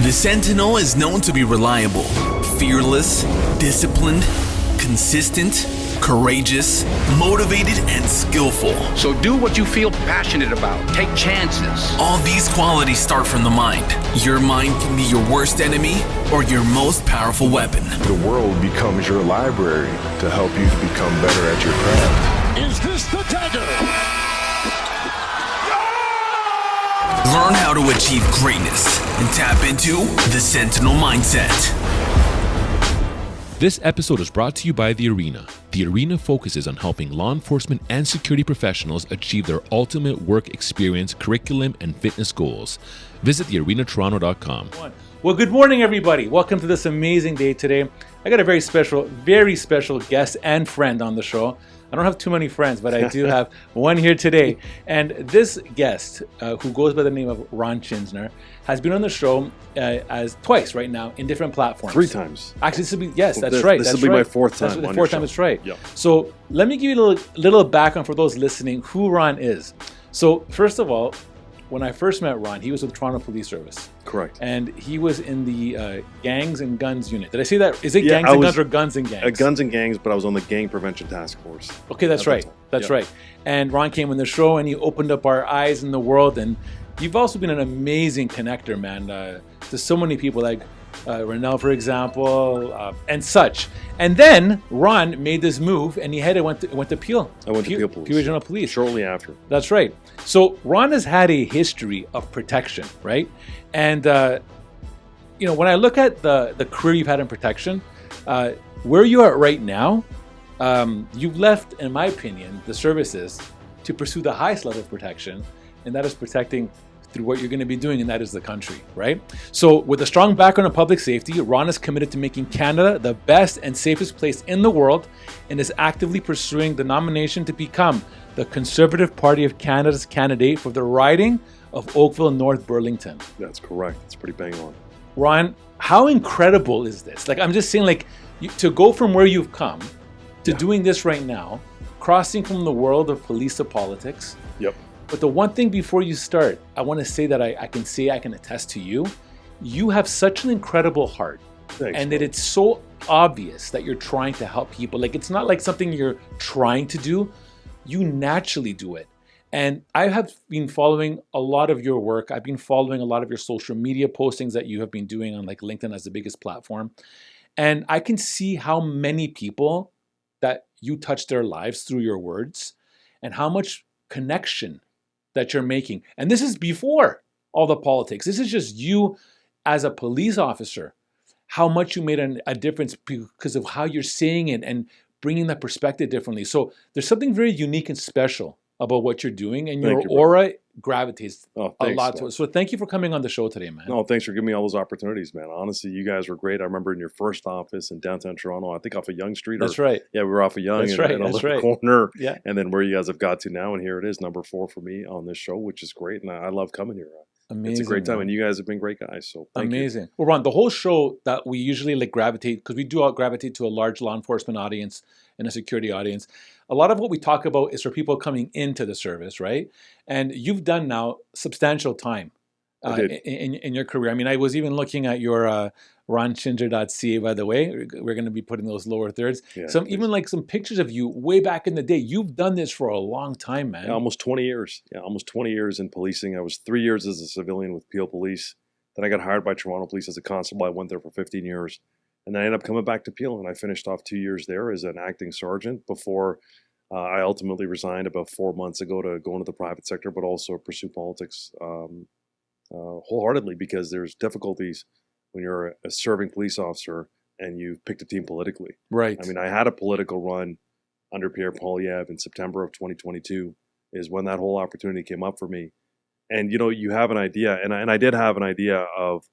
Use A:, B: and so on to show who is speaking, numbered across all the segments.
A: The Sentinel is known to be reliable, fearless, disciplined, consistent, courageous, motivated, and skillful.
B: So do what you feel passionate about. Take chances.
A: All these qualities start from the mind. Your mind can be your worst enemy or your most powerful weapon.
C: The world becomes your library to help you to become better at your craft.
D: Is this the dagger?
A: Learn how to achieve greatness and tap into the Sentinel mindset.
E: This episode is brought to you by The Arena. The Arena focuses on helping law enforcement and security professionals achieve their ultimate work experience, curriculum, and fitness goals. Visit thearenatoronto.com.
F: Well, good morning, everybody. Welcome to this amazing day today. I got a very special guest and friend on the show. I don't have too many friends, but I do have one here today. And this guest, who goes by the name of Ron Chhinzer, has been on the show as twice right now in different platforms.
G: 3 times.
F: Actually, this will be, yes, that's right.
G: This will be my 4th time.
F: That's the 4th time, that's right.
G: Yep.
F: So let me give you a little background for those listening who Ron is. So first of all, when I first met Ron, he was with Toronto Police Service.
G: Correct.
F: And he was in the Gangs and Guns unit. Did I say that? Is it Gangs and Guns or Guns and Gangs?
G: Guns and Gangs, but I was on the Gang Prevention Task Force.
F: Okay, that's right. That's right. And Ron came on the show and he opened up our eyes in the world. And you've also been an amazing connector, man, to so many people like Renell, for example, and such. And then Ron made this move and he went to Peel.
G: I went to Peel Police.
F: Peel Regional Police.
G: Shortly after.
F: That's right. So Ron has had a history of protection, right? And, when I look at the career you've had in protection, where you are right now, you've left, in my opinion, the services to pursue the highest level of protection, and that is protecting through what you're going to be doing, and that is the country, right? So with a strong background in public safety, Ron is committed to making Canada the best and safest place in the world and is actively pursuing the nomination to become the Conservative Party of Canada's candidate for the riding of Oakville North-Burlington.
G: That's correct. It's pretty bang on.
F: Ron, how incredible is this? Like, I'm just saying, to go from where you've come to doing this right now, crossing from the world of police to politics.
G: Yep.
F: But the one thing before you start, I want to say that I can attest to you. You have such an incredible heart.
G: Thanks,
F: and that it's so obvious that you're trying to help people. Like, it's not like something you're trying to do. You naturally do it. And I have been following a lot of your work. I've been following a lot of your social media postings that you have been doing on like LinkedIn as the biggest platform. And I can see how many people that you touch their lives through your words and how much connection that you're making. And this is before all the politics. This is just you as a police officer, how much you made a difference because of how you're saying it and bringing that perspective differently. So there's something very unique and special about what you're doing, and your aura gravitates a lot to it. So thank you for coming on the show today, man.
G: No, thanks for giving me all those opportunities, man. Honestly, you guys were great. I remember in your first office in downtown Toronto, I think off of Young Street.
F: That's right.
G: Yeah, we were off of Young in a little corner.
F: Yeah.
G: And then where you guys have got to now, and here it is, number 4 for me on this show, which is great. And I love coming here.
F: Amazing.
G: It's a great time,
F: man.
G: and you guys have been great guys. So thank you.
F: Well, Ron, the whole show that we usually gravitate, because we do gravitate to a large law enforcement audience and a security audience. A lot of what we talk about is for people coming into the service, right? And you've done now substantial time in your career. I mean, I was even looking at your ronchhinzer.ca, by the way. We're going to be putting those lower thirds. Yeah, even like some pictures of you way back in the day. You've done this for a long time, man.
G: Yeah, almost 20 years. Yeah, almost 20 years in policing. I was 3 years as a civilian with Peel Police. Then I got hired by Toronto Police as a constable. I went there for 15 years. And then I ended up coming back to Peel, and I finished off 2 years there as an acting sergeant before I ultimately resigned about 4 months ago to go into the private sector, but also pursue politics wholeheartedly, because there's difficulties when you're a serving police officer and you've picked a team politically.
F: Right.
G: I mean, I had a political run under Pierre Poilievre in September of 2022 is when that whole opportunity came up for me. And, you have an idea, and I did have an idea of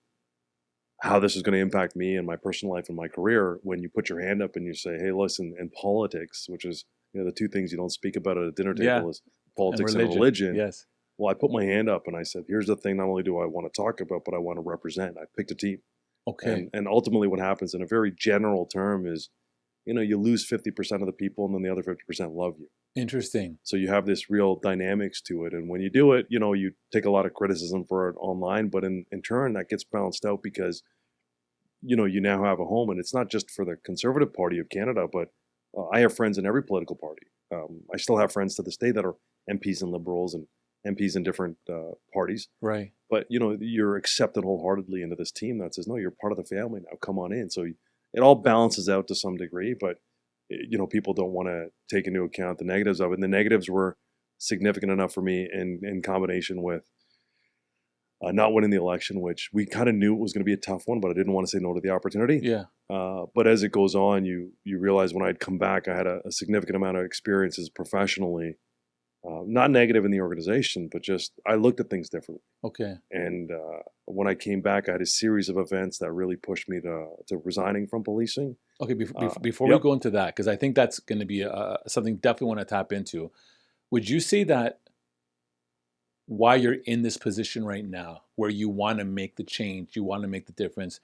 G: how this is going to impact me and my personal life and my career when you put your hand up and you say, hey, listen, in politics, which is the 2 things you don't speak about at a dinner table is politics and religion.
F: Yes.
G: Well, I put my hand up and I said, here's the thing, not only do I want to talk about, but I want to represent. I picked a team.
F: Okay.
G: And ultimately what happens in a very general term is, you lose 50% of the people, and then the other 50% love you.
F: Interesting.
G: So you have this real dynamics to it. And when you do it, you take a lot of criticism for it online, but in turn, that gets balanced out because, you now have a home. And it's not just for the Conservative Party of Canada, but I have friends in every political party. I still have friends to this day that are MPs and Liberals and MPs in different parties.
F: Right.
G: But, you're accepted wholeheartedly into this team that says, no, you're part of the family now, come on in. So it all balances out to some degree, but people don't want to take into account the negatives of it. And the negatives were significant enough for me in combination with not winning the election, which we kind of knew it was going to be a tough one, but I didn't want to say no to the opportunity.
F: Yeah.
G: But as it goes on, you realize when I'd come back, I had a significant amount of experiences professionally, not negative in the organization, but just I looked at things differently.
F: Okay.
G: And when I came back, I had a series of events that really pushed me to resigning from policing.
F: Okay, before we go into that, because I think that's going to be something definitely want to tap into. Would you say that why you're in this position right now, where you want to make the change, you want to make the difference,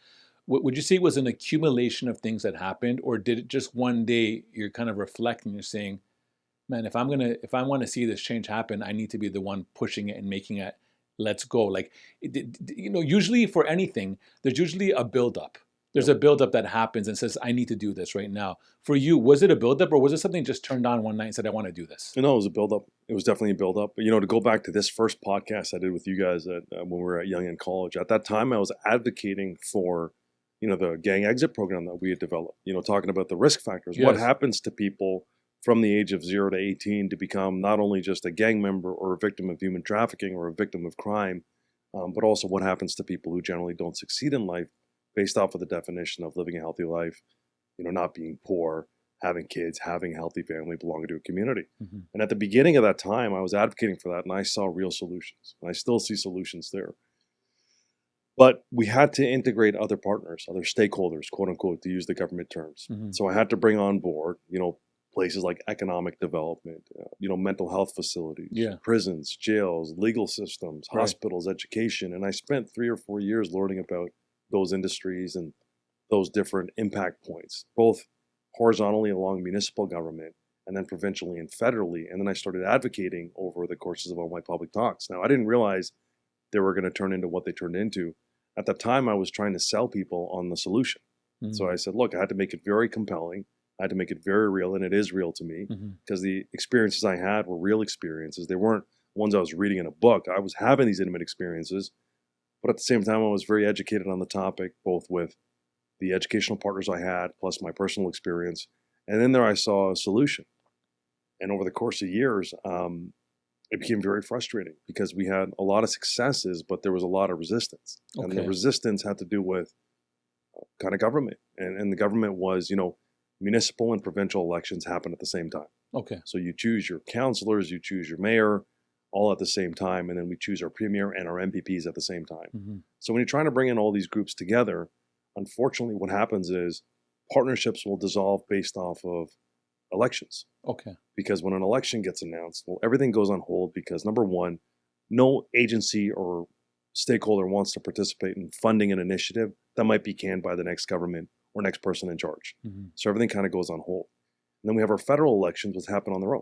F: would you say it was an accumulation of things that happened, or did it just one day you're kind of reflecting, you're saying, man, if I want to see this change happen, I need to be the one pushing it and making it, let's go. Like, usually for anything, there's usually a buildup. There's a buildup that happens and says, I need to do this right now. For you, was it a buildup, or was it something just turned on one night and said, I want to do this?
G: No, it was a buildup. It was definitely a buildup. But, to go back to this first podcast I did with you guys when we were at Young in college, at that time I was advocating for, the gang exit program that we had developed, talking about the risk factors.
F: Yes.
G: What happens to people from the age of 0 to 18 to become not only just a gang member or a victim of human trafficking or a victim of crime, but also what happens to people who generally don't succeed in life based off of the definition of living a healthy life, not being poor, having kids, having a healthy family, belonging to a community. Mm-hmm. And at the beginning of that time, I was advocating for that, and I saw real solutions. And I still see solutions there. But we had to integrate other partners, other stakeholders, quote unquote, to use the government terms. Mm-hmm. So I had to bring on board, places like economic development, mental health facilities, prisons, jails, legal systems, hospitals, education. And I spent 3 or 4 years learning about those industries and those different impact points, both horizontally along municipal government and then provincially and federally. And then I started advocating over the courses of all my public talks. Now, I didn't realize they were going to turn into what they turned into. At the time, I was trying to sell people on the solution. Mm-hmm. So I said, look, I had to make it very compelling. I had to make it very real, and it is real to me because the experiences I had were real experiences. They weren't ones I was reading in a book. I was having these intimate experiences, but at the same time, I was very educated on the topic, both with the educational partners I had, plus my personal experience. And then there I saw a solution. And over the course of years, it became very frustrating because we had a lot of successes, but there was a lot of resistance. Okay. And the resistance had to do with kind of government. And the government was, municipal and provincial elections happen at the same time.
F: Okay.
G: So you choose your councillors, you choose your mayor, all at the same time, and then we choose our premier and our MPPs at the same time. Mm-hmm. So when you're trying to bring in all these groups together, unfortunately what happens is partnerships will dissolve based off of elections.
F: Okay.
G: Because when an election gets announced, well, everything goes on hold because, number one, no agency or stakeholder wants to participate in funding an initiative that might be canned by the next government or next person in charge. Mm-hmm. So everything kind of goes on hold. And then we have our federal elections, which happen on their own.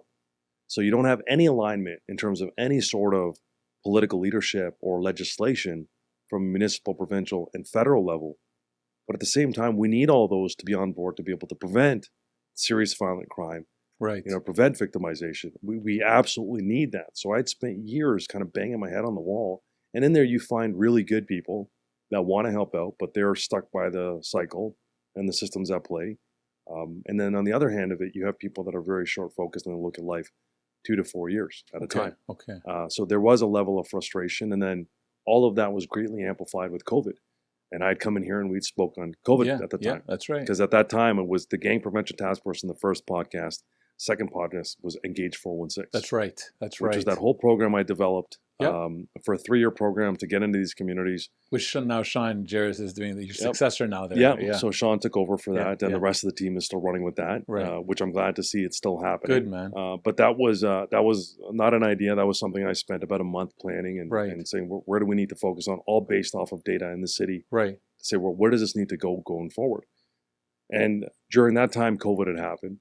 G: So you don't have any alignment in terms of any sort of political leadership or legislation from municipal, provincial, and federal level. But at the same time, we need all those to be on board to be able to prevent serious violent crime,
F: right?
G: Prevent victimization. We absolutely need that. So I'd spent years kind of banging my head on the wall. And in there, you find really good people that want to help out, but they're stuck by the cycle and the systems at play. And then on the other hand of it, you have people that are very short focused and look at life 2 to 4 years at a time.
F: Okay.
G: So there was a level of frustration, and then all of that was greatly amplified with COVID. And I'd come in here and we'd spoke on COVID at the time.
F: Yeah, that's right.
G: Because at that time, it was the Gang Prevention Task Force in the first podcast. Second podcast was Engage 416.
F: That's right.
G: Which is that whole program I developed for a 3-year program to get into these communities.
F: Which now Sean Jarvis is doing, your successor now there.
G: Yeah, so Sean took over for that, and the rest of the team is still running with that, which I'm glad to see it's still happening.
F: Good, man.
G: But that was not an idea. That was something I spent about a month planning and saying, where do we need to focus on, all based off of data in the city.
F: Right.
G: To say, well, where does this need to go going forward? And during that time, COVID had happened,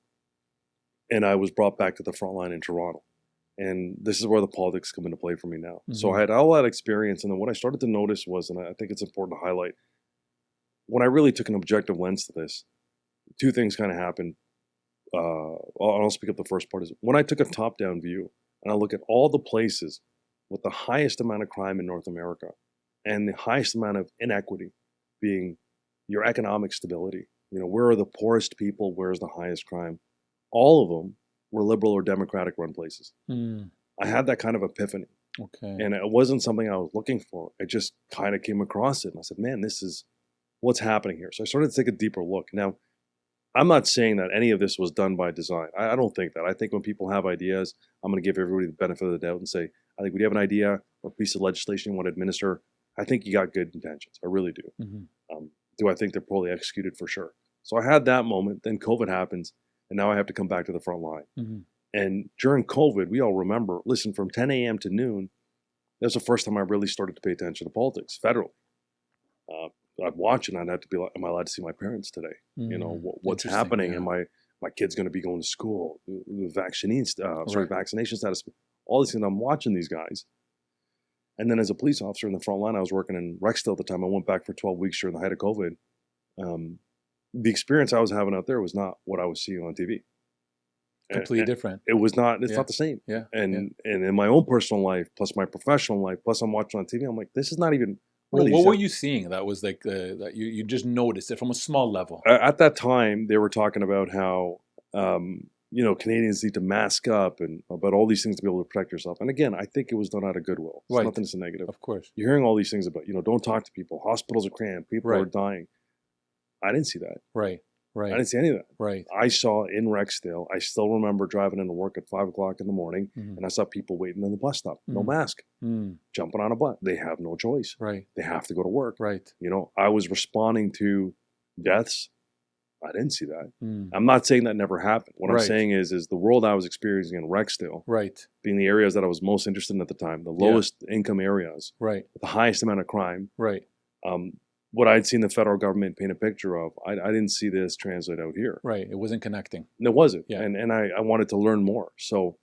G: and I was brought back to the front line in Toronto. And this is where the politics come into play for me now. So I had all that experience, and then what I started to notice was, and I think it's important to highlight, when I really took an objective lens to this, two things kind of happened. I'll speak up the first part. Is when I took a top-down view, and I look at all the places with the highest amount of crime in North America, and the highest amount of inequity being your economic stability. Where are the poorest people? Where's the highest crime? All of them were liberal or Democratic run places. I had that kind of epiphany.
F: Okay.
G: And it wasn't something I was looking for. I just kind of came across it. And I said, man, this is what's happening here. So I started to take a deeper look. Now, I'm not saying that any of this was done by design. I don't think that. I think when people have ideas, I'm going to give everybody the benefit of the doubt and say, I think when you have an idea or a piece of legislation you want to administer, I think you got good intentions. I really do. Do I think they're poorly executed? For sure. So I had that moment. Then COVID happens. And now I have to come back to the front line. And during COVID, we all remember, listen, from 10 a.m. to noon, that was the first time I really started to pay attention to politics federally. I'd watch and I'd have to be like, am I allowed to see my parents today? What's happening? Am my kid's going to be going to school? The vaccination status, all these things. I'm watching these guys. And then as a police officer in the front line, I was working in Rexdale at the time. I went back for 12 weeks during the height of COVID. The experience I was having out there was not what I was seeing on TV.
F: Completely different.
G: It was not. It's not the same.
F: Yeah.
G: And in my own personal life, plus my professional life, plus I'm watching on TV, I'm like, this is not even.
F: What were you seeing that was like that you just noticed it from a small level?
G: At that time, they were talking about how Canadians need to mask up and about all these things to be able to protect yourself. And again, I think it was done out of goodwill. It's nothing that's a negative.
F: Of course.
G: You're hearing all these things about don't talk to people. Hospitals are cramped. People are dying. I didn't see that.
F: Right.
G: I didn't see any of that.
F: Right.
G: I saw in Rexdale, I still remember driving into work at 5 o'clock in the morning, and I saw people waiting in the bus stop, no mask, jumping on a bus. They have no choice.
F: Right.
G: They have to go to work.
F: Right.
G: I was responding to deaths. I didn't see that. I'm not saying that never happened. What I'm saying is the world I was experiencing in Rexdale, being the areas that I was most interested in at the time, the lowest income areas, the highest amount of crime, what I'd seen the federal government paint a picture of, I didn't see this translate out here.
F: Right. It wasn't connecting.
G: It wasn't.
F: Yeah.
G: And I wanted to learn more. So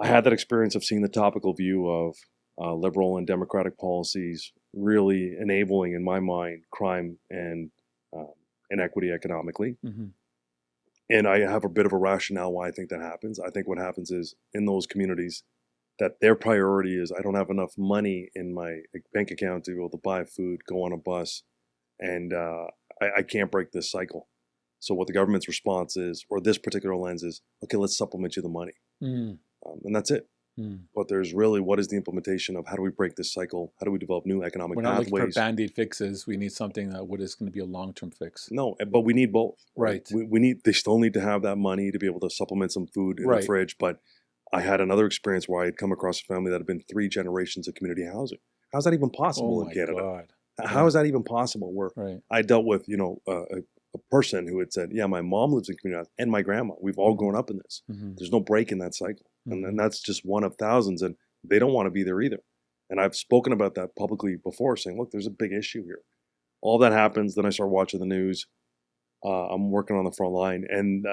G: I had that experience of seeing the topical view of liberal and democratic policies really enabling, in my mind, crime and inequity economically. And I have a bit of a rationale why I think that happens. I think what happens is in those communities, that their priority is I don't have enough money in my bank account to be able to buy food, go on a bus, and I can't break this cycle. So what the government's response is, or this particular lens is, okay, let's supplement you the money. And that's it. But there's really, what is the implementation of how do we break this cycle? How do we develop new economic
F: pathways? We're not looking for Band-Aid fixes. We need something that is going to be a long-term fix.
G: No, but we need both.
F: Right.
G: They still need to have that money to be able to supplement some food in the fridge, but I had another experience where I had come across a family that had been 3 generations of community housing. How's that even possible in Canada?
F: God.
G: How is that even possible? Where I dealt with, a person who had said, yeah, my mom lives in community housing and my grandma. We've all grown up in this. There's no break in that cycle. And that's just one of thousands. And they don't want to be there either. And I've spoken about that publicly before, saying, look, there's a big issue here. All that happens. Then I start watching the news. I'm working on the front line. And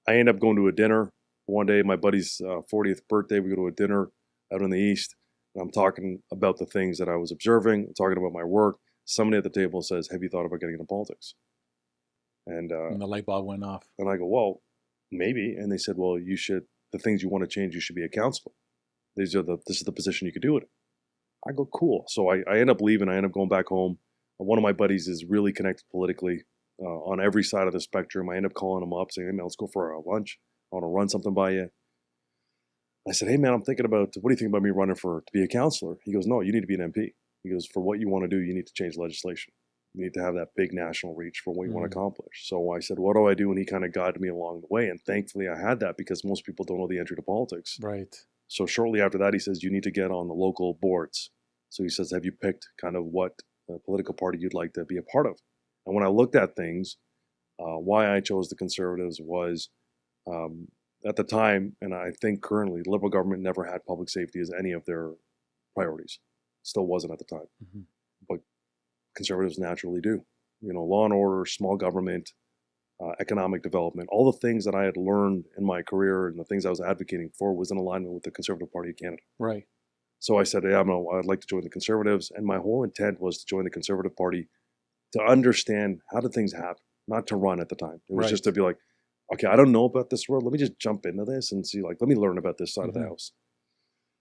G: I end up going to a dinner. One day, my buddy's 40th birthday, we go to a dinner out in the East. And I'm talking about the things that I was observing, talking about my work. Somebody at the table says, have you thought about getting into politics? And
F: the light bulb went off.
G: And I go, well, maybe. And they said, well, you should, the things you want to change, you should be a counselor. This is the position you could do it. I go, cool. So I end up leaving. I end up going back home. One of my buddies is really connected politically on every side of the spectrum. I end up calling him up saying, hey, man, let's go for a lunch. I want to run something by you. I said, hey, man, I'm thinking about, what do you think about me running to be a counselor? He goes, no, you need to be an MP. He goes, for what you want to do, you need to change legislation. You need to have that big national reach for what you want to accomplish. So I said, what do I do? And he kind of guided me along the way. And thankfully, I had that because most people don't know the entry to politics.
F: Right.
G: So shortly after that, he says, you need to get on the local boards. So he says, have you picked kind of what political party you'd like to be a part of? And when I looked at things, why I chose the Conservatives was at the time, and I think currently, the Liberal government never had public safety as any of their priorities. Still wasn't at the time. But Conservatives naturally do. law and order, small government, economic development, all the things that I had learned in my career and the things I was advocating for was in alignment with the Conservative Party of Canada.
F: Right.
G: So I said, yeah, I'd like to join the Conservatives. And my whole intent was to join the Conservative Party to understand how did things happen, not to run at the time. It was just to be like, okay, I don't know about this world. Let me just jump into this and see, let me learn about this side of the house.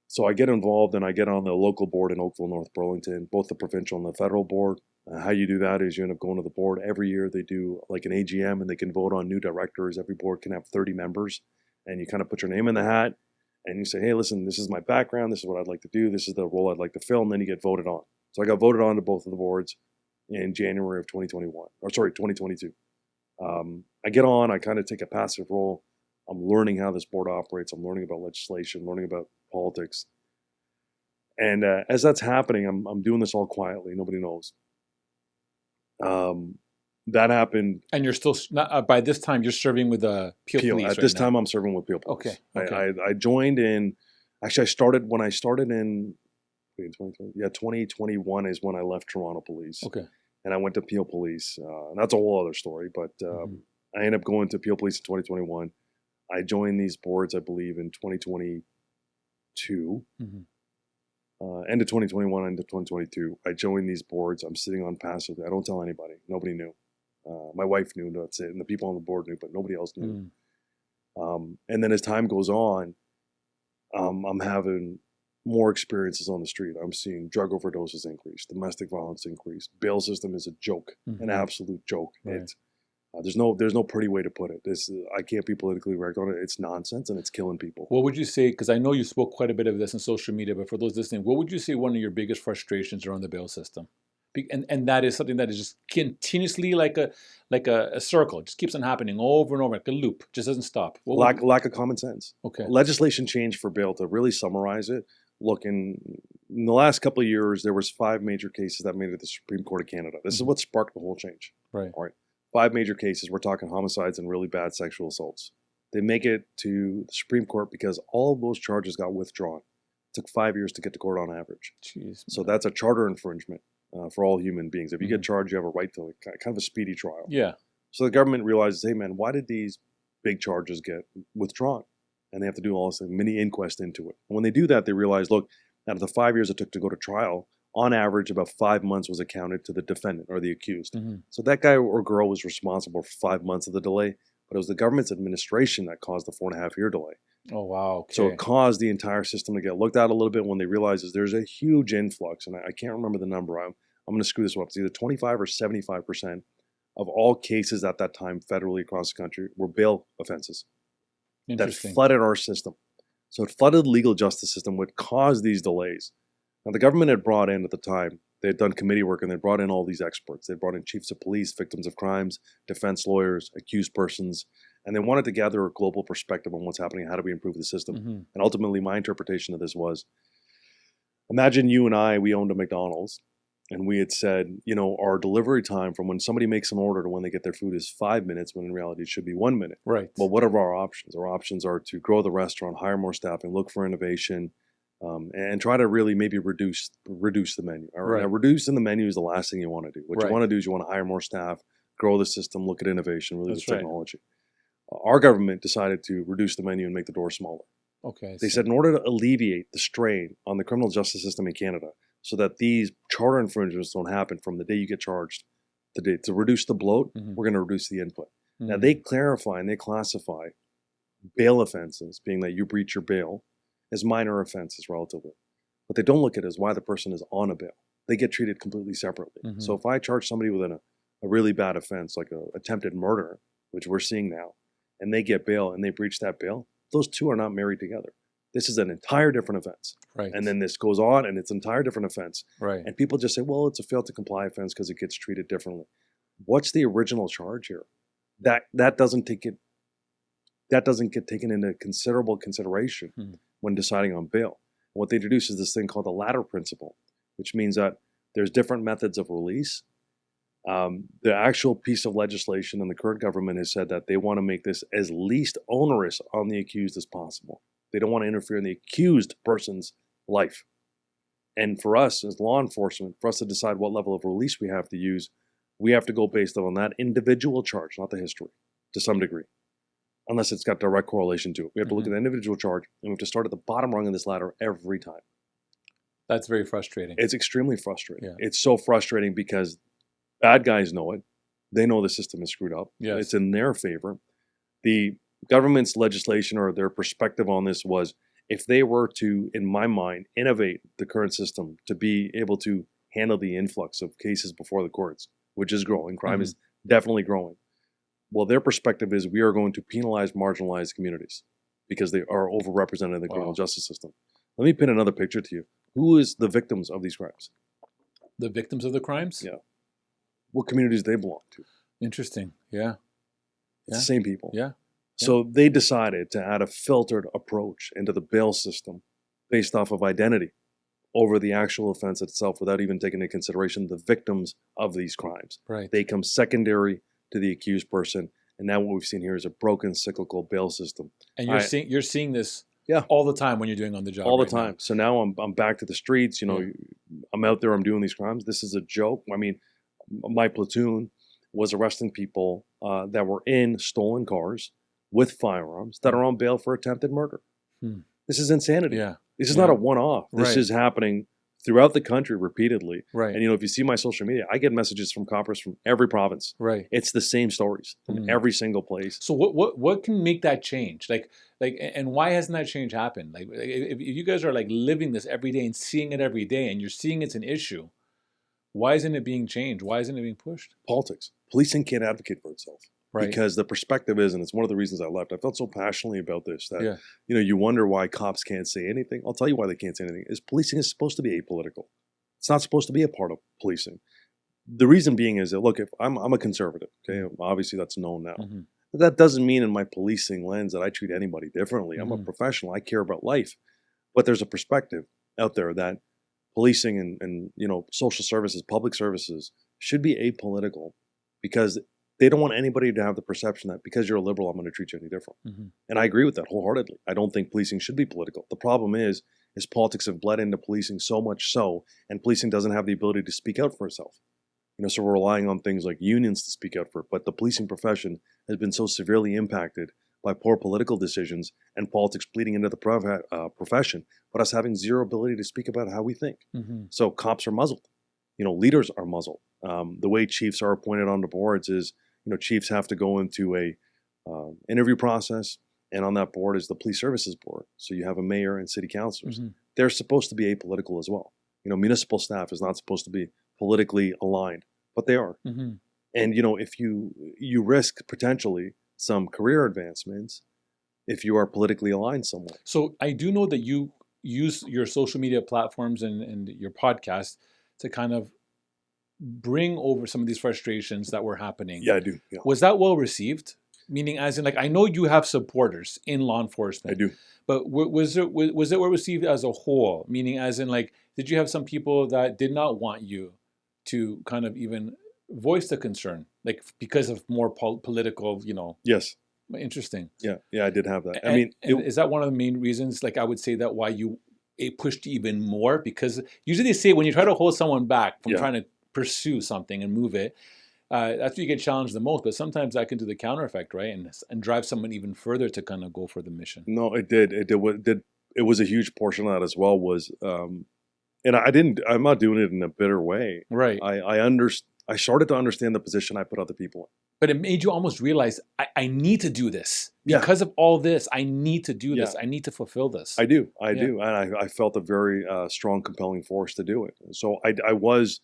G: So I get involved and I get on the local board in Oakville North-Burlington, both the provincial and the federal board. How you do that is you end up going to the board. Every year they do like an AGM and they can vote on new directors. Every board can have 30 members. And you kind of put your name in the hat and you say, hey, listen, this is my background. This is what I'd like to do. This is the role I'd like to fill. And then you get voted on. So I got voted on to both of the boards in January of 2022. I get on, I kind of take a passive role. I'm learning how this board operates. I'm learning about legislation, learning about politics. And as that's happening, I'm doing this all quietly. Nobody knows. That happened.
F: And you're still, by this time, you're serving with the Peel Police
G: At this time, I'm serving with Peel Police.
F: Okay.
G: I joined in, actually, I started in 2021 is when I left Toronto Police.
F: Okay.
G: And I went to Peel Police. And that's a whole other story. But I ended up going to Peel Police in 2021. I joined these boards, I believe, in 2022. End of 2021, end of 2022. I joined these boards. I'm sitting on passively. I don't tell anybody. Nobody knew. My wife knew, that's it. And the people on the board knew, but nobody else knew. And then as time goes on, I'm having more experiences on the street. I'm seeing drug overdoses increase, domestic violence increase. Bail system is a joke, an absolute joke.
F: Right.
G: There's no pretty way to put it. I can't be politically correct on it. It's nonsense and it's killing people.
F: What would you say, because I know you spoke quite a bit of this on social media, but for those listening, what would you say one of your biggest frustrations around the bail system? And that is something that is just continuously like a circle. It just keeps on happening over and over, like a loop. Just doesn't stop.
G: Lack of common sense.
F: Okay.
G: Legislation change for bail, to really summarize it. Look, in the last couple of years, there was 5 major cases that made it to the Supreme Court of Canada. This is what sparked the whole change.
F: Right.
G: All right. 5 major cases. We're talking homicides and really bad sexual assaults. They make it to the Supreme Court because all of those charges got withdrawn. It took 5 years to get to court on average.
F: Jeez.
G: So that's a charter infringement for all human beings. If you get charged, you have a right to kind of a speedy trial.
F: Yeah.
G: So the government realizes, hey man, why did these big charges get withdrawn? And they have to do all this mini inquest into it. And when they do that, they realize, look, out of the 5 years it took to go to trial, on average, about 5 months was accounted to the defendant or the accused. So that guy or girl was responsible for 5 months of the delay, but it was the government's administration that caused the 4.5-year delay.
F: Oh, wow. Okay.
G: So it caused the entire system to get looked at a little bit when they realized there's a huge influx, and I can't remember the number. I'm going to screw this up. It's either 25 or 75% of all cases at that time federally across the country were bail offenses that flooded our system. So it flooded the legal justice system, which caused these delays. Now, the government had brought in at the time, they had done committee work and they brought in all these experts. They brought in chiefs of police, victims of crimes, defense lawyers, accused persons, and they wanted to gather a global perspective on what's happening, how do we improve the system. And ultimately, my interpretation of this was, imagine you and I, we owned a McDonald's, and we had said, our delivery time from when somebody makes an order to when they get their food is 5 minutes, when in reality it should be 1 minute.
F: Right.
G: Well, what are our options? Our options are to grow the restaurant, hire more staff, and look for innovation, and try to really maybe reduce the menu. Right. Now, reducing the menu is the last thing you want to do. What you want to do is you want to hire more staff, grow the system, look at innovation, really with technology. Our government decided to reduce the menu and make the door smaller.
F: Okay.
G: They said in order to alleviate the strain on the criminal justice system in Canada so that these charter infringements don't happen from the day you get charged, to reduce the bloat, we're going to reduce the input. Now, they clarify and they classify bail offenses, being that you breach your bail, as minor offenses relatively. What they don't look at is why the person is on a bail. They get treated completely separately. So if I charge somebody with a really bad offense, like a attempted murder, which we're seeing now, and they get bail and they breach that bail, those two are not married together. This is an entire different offense.
F: Right.
G: And then this goes on and it's an entire different offense.
F: Right.
G: And people just say, well, it's a fail to comply offense because it gets treated differently. What's the original charge here? That doesn't get taken into considerable consideration when deciding on bail. And what they introduce is this thing called the ladder principle, which means that there's different methods of release. The actual piece of legislation and the current government has said that they want to make this as least onerous on the accused as possible. They don't want to interfere in the accused person's life. And for us as law enforcement, for us to decide what level of release we have to use, We have to go based on that individual charge, not the history, to some degree, unless it's got direct correlation to it. We have to look at the individual charge, and we have to start at the bottom rung of this ladder every time.
F: That's very frustrating.
G: It's extremely frustrating.
F: Yeah.
G: It's so frustrating because bad guys know it. They know the system is screwed up.
F: Yes.
G: It's in their favor. The government's legislation or their perspective on this was, if they were to, in my mind, innovate the current system to be able to handle the influx of cases before the courts, which is growing, crime is definitely growing. Well, their perspective is we are going to penalize marginalized communities because they are overrepresented in the criminal justice system. Let me pin another picture to you. Who is the victims of these crimes?
F: The victims of the crimes?
G: Yeah. What communities they belong to?
F: Interesting. Yeah.
G: It's the same people.
F: Yeah.
G: So they decided to add a filtered approach into the bail system based off of identity over the actual offense itself without even taking into consideration the victims of these crimes.
F: Right.
G: They come secondary to the accused person. And now what we've seen here is a broken cyclical bail system.
F: And you're seeing this
G: Yeah.
F: all the time when you're doing On the Job.
G: All the
F: right
G: time.
F: now.
G: So now I'm back to the streets. You know, I'm out there. I'm doing these crimes. This is a joke. I mean, my platoon was arresting people that were in stolen cars with firearms that are on bail for attempted murder. This is insanity.
F: Yeah.
G: This is not a one-off. This
F: Right.
G: is happening throughout the country repeatedly.
F: Right.
G: And, you know, if you see my social media, I get messages from coppers from every province.
F: Right.
G: It's the same stories from every single place.
F: So what can make that change? Like, and why hasn't that change happened? Like, if you guys are like living this every day and seeing it every day, and you're seeing it's an issue, why isn't it being changed? Why isn't it being pushed?
G: Politics. Policing can't advocate for itself.
F: Right.
G: Because the perspective is, and it's one of the reasons I left, I felt so passionately about this that,
F: Yeah.
G: you know, you wonder why cops can't say anything. I'll tell you why they can't say anything. Is policing is supposed to be apolitical. It's not supposed to be a part of policing. The reason being is that, look, if I'm a conservative, okay, obviously that's known now. But that doesn't mean in my policing lens that I treat anybody differently. I'm a professional. I care about life. But there's a perspective out there that policing and you know, social services, public services should be apolitical because they don't want anybody to have the perception that because you're a liberal, I'm going to treat you any different. And I agree with that wholeheartedly. I don't think policing should be political. The problem is politics have bled into policing so much so, and policing doesn't have the ability to speak out for itself. You know, so we're relying on things like unions to speak out for it. But the policing profession has been so severely impacted by poor political decisions and politics bleeding into the profession, but us having zero ability to speak about how we think. So cops are muzzled. You know, leaders are muzzled. The way chiefs are appointed on the boards is, you know, chiefs have to go into a interview process, and on that board is the police services board. So you have a mayor and city councilors. They're supposed to be apolitical as well. You know, municipal staff is not supposed to be politically aligned, but they are. And, you know, if you risk potentially some career advancements if you are politically aligned somewhere.
F: So I do know that you use your social media platforms and your podcast to kind of bring over some of these frustrations that were happening.
G: Yeah, I do. Yeah.
F: Was that well received? Meaning, as in, like, I know you have supporters in law enforcement.
G: I do.
F: But was it well received as a whole? Meaning, as in, like, did you have some people that did not want you to kind of even voice the concern, like because of more political, you know?
G: Yes.
F: Interesting.
G: Yeah, I did have that.
F: And is that one of the main reasons? Like, I would say that why it pushed even more, because usually they say when you try to hold someone back from trying to pursue something and move it, that's where you get challenged the most. But sometimes that can do the counter effect, right? And drive someone even further to kind of go for the mission.
G: No, it did. It was a huge portion of that as well. Was and I'm not doing it in a bitter way.
F: Right.
G: I started to understand the position I put other people in.
F: But it made you almost realize, I need to do this. Because of all this, I need to do this. I need to fulfill this.
G: I do. And I felt a very strong, compelling force to do it. So I was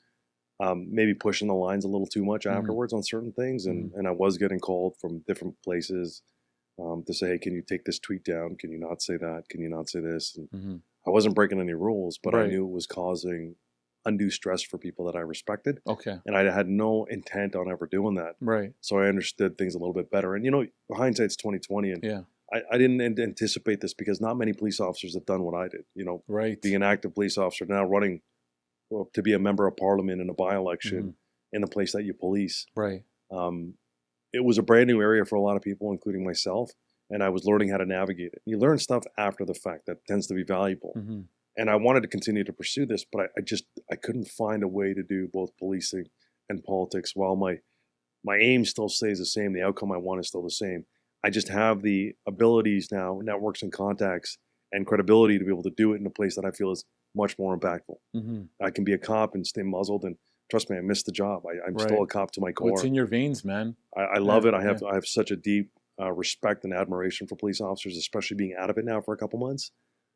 G: maybe pushing the lines a little too much afterwards on certain things. And I was getting called from different places to say, hey, can you take this tweet down? Can you not say that? Can you not say this? And I wasn't breaking any rules, but I knew it was causing undue stress for people that I respected.
F: Okay.
G: And I had no intent on ever doing that.
F: Right.
G: So I understood things a little bit better. And, you know, hindsight's 20/20. And I didn't anticipate this because not many police officers have done what I did. You know, being an active police officer, now running to be a member of parliament in a by-election in the place that you police.
F: Right.
G: It was a brand new area for a lot of people, including myself. And I was learning how to navigate it. You learn stuff after the fact that tends to be valuable. And I wanted to continue to pursue this, but I couldn't find a way to do both policing and politics, while my aim still stays the same, the outcome I want is still the same. I just have the abilities now, networks and contacts and credibility to be able to do it in a place that I feel is much more impactful. I can be a cop and stay muzzled, and trust me, I missed the job. I'm still a cop to my core.
F: It's in your veins, man.
G: I love it. I have such a deep respect and admiration for police officers, especially being out of it now for a couple months.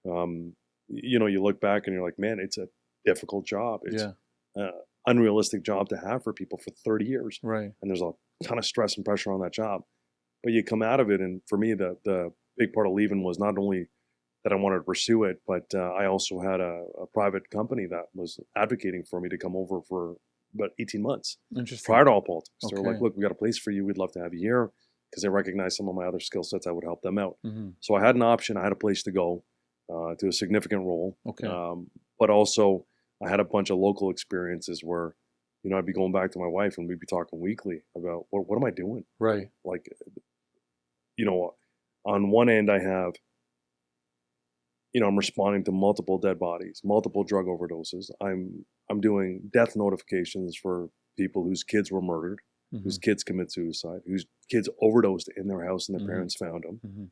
G: You know, you look back and you're like, man, it's a difficult job. It's an unrealistic job to have for people for 30 years.
F: Right.
G: And there's a ton of stress and pressure on that job. But you come out of it, and for me, the big part of leaving was not only that I wanted to pursue it, but I also had a private company that was advocating for me to come over for about 18 months.
F: Interesting.
G: Prior to all politics. They were
F: Okay.
G: like, look, we got a place for you. We'd love to have you here, because they recognized some of my other skill sets that would help them out. So I had an option. I had a place to go to a significant role.
F: Okay.
G: But also I had a bunch of local experiences where, you know, I'd be going back to my wife and we'd be talking weekly about what am I doing?
F: Right.
G: Like, you know, on one end I have, you know, I'm responding to multiple dead bodies, multiple drug overdoses. I'm doing death notifications for people whose kids were murdered, whose kids commit suicide, whose kids overdosed in their house and their parents found them.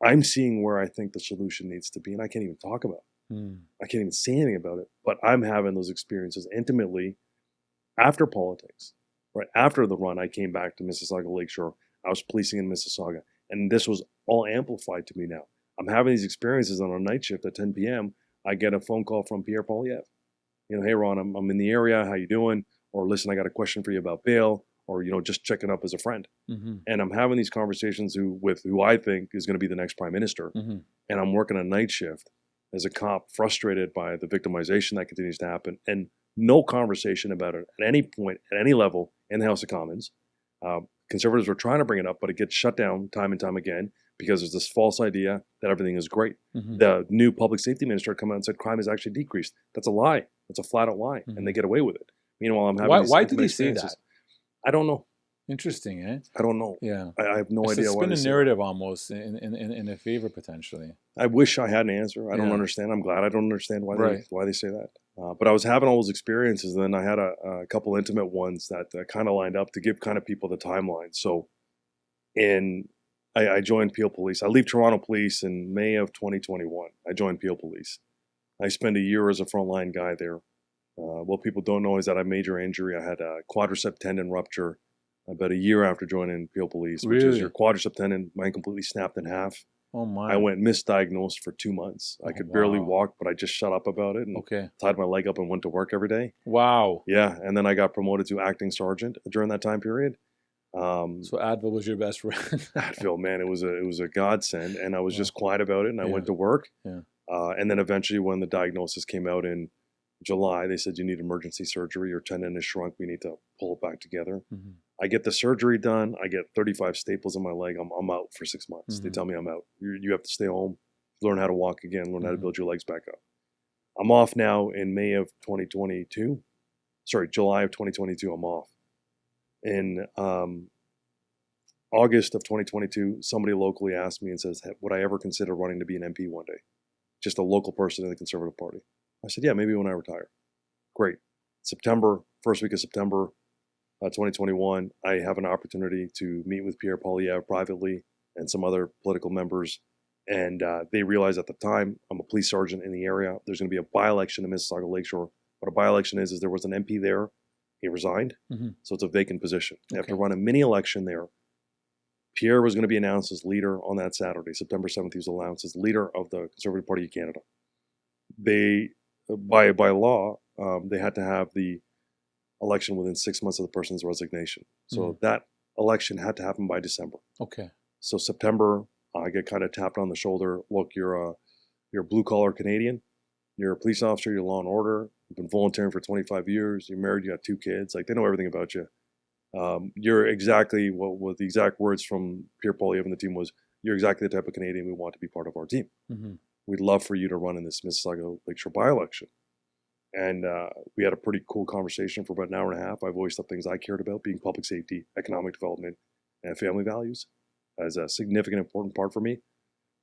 G: I'm seeing where I think the solution needs to be, and I can't even talk about it. I can't even say anything about it, but I'm having those experiences intimately after politics. Right after the run, I came back to Mississauga Lakeshore. I was policing in Mississauga, and this was all amplified to me now. I'm having these experiences on a night shift at 10 p.m. I get a phone call from Pierre Poilievre. You know, hey, Ron, I'm in the area. How you doing? Or listen, I got a question for you about bail, or, you know, just checking up as a friend. And I'm having these conversations with who I think is going to be the next prime minister. And I'm working a night shift as a cop, frustrated by the victimization that continues to happen, and no conversation about it at any point, at any level in the House of Commons. Conservatives were trying to bring it up, but it gets shut down time and time again because there's this false idea that everything is great. The new public safety minister come out and said crime has actually decreased. That's a lie. That's a flat out lie, and they get away with it. Meanwhile, I'm having
F: Why did he say that?
G: I don't know.
F: Interesting, eh?
G: I don't know.
F: Yeah.
G: I have no
F: It's
G: idea why.
F: spin
G: they
F: a
G: say
F: narrative almost in a favor potentially.
G: that. I wish I had an answer. I don't
F: Yeah.
G: understand. I'm glad I don't understand why
F: Right.
G: why they say that. But I was having all those experiences, and then I had a couple intimate ones that kind of lined up to give kind of people the timeline. So, I joined Peel Police. I leave Toronto Police in May of 2021. I joined Peel Police. I spent a year as a frontline guy there. What people don't know is that I had a major injury. I had a quadricep tendon rupture about a year after joining Peel Police, which is
F: Really?
G: your quadricep tendon mine completely snapped in half.
F: Oh my.
G: I went misdiagnosed for 2 months. I could barely
F: wow.
G: walk, but I just shut up about it and
F: Okay.
G: tied my leg up and went to work every day.
F: Wow.
G: Yeah, and then I got promoted to acting sergeant during that time period.
F: So Advil was your best friend.
G: Advil, man, it was a godsend, and I was just quiet about it, and I
F: Yeah.
G: went to work.
F: Yeah.
G: And then eventually, when the diagnosis came out in July, they said you need emergency surgery. Your tendon is shrunk. We need to pull it back together. I get the surgery done. I get 35 staples in my leg. I'm out for 6 months. They tell me I'm out. You have to stay home, learn how to walk again, learn how to build your legs back up. I'm off now in May of 2022. Sorry, July of 2022, I'm off. In August of 2022, somebody locally asked me and says, would I ever consider running to be an MP one day? Just a local person in the Conservative Party. I said, yeah, maybe when I retire. Great. September, first week of September 2021, I have an opportunity to meet with Pierre Poilievre privately and some other political members. And they realize at the time, I'm a police sergeant in the area. There's going to be a by-election in Mississauga Lakeshore. What a by-election is there was an MP there. He resigned. So it's a vacant position. They have to run a mini-election there. Pierre was going to be announced as leader on that Saturday. September 7th, he was announced as leader of the Conservative Party of Canada. They, by law, they had to have the election within 6 months of the person's resignation. So that election had to happen by December.
F: Okay.
G: So September, I get kind of tapped on the shoulder. Look, you're a blue-collar Canadian. You're a police officer. You're law and order. You've been volunteering for 25 years. You're married. You got 2 kids. Like, they know everything about you. You're exactly what the exact words from Pierre Poilievre and the team was. You're exactly the type of Canadian we want to be part of our team. We'd love for you to run in this Mississauga Lakeshore by-election. And we had a pretty cool conversation for about an hour and a half. I voiced up things I cared about, being public safety, economic development, and family values as a significant, important part for me,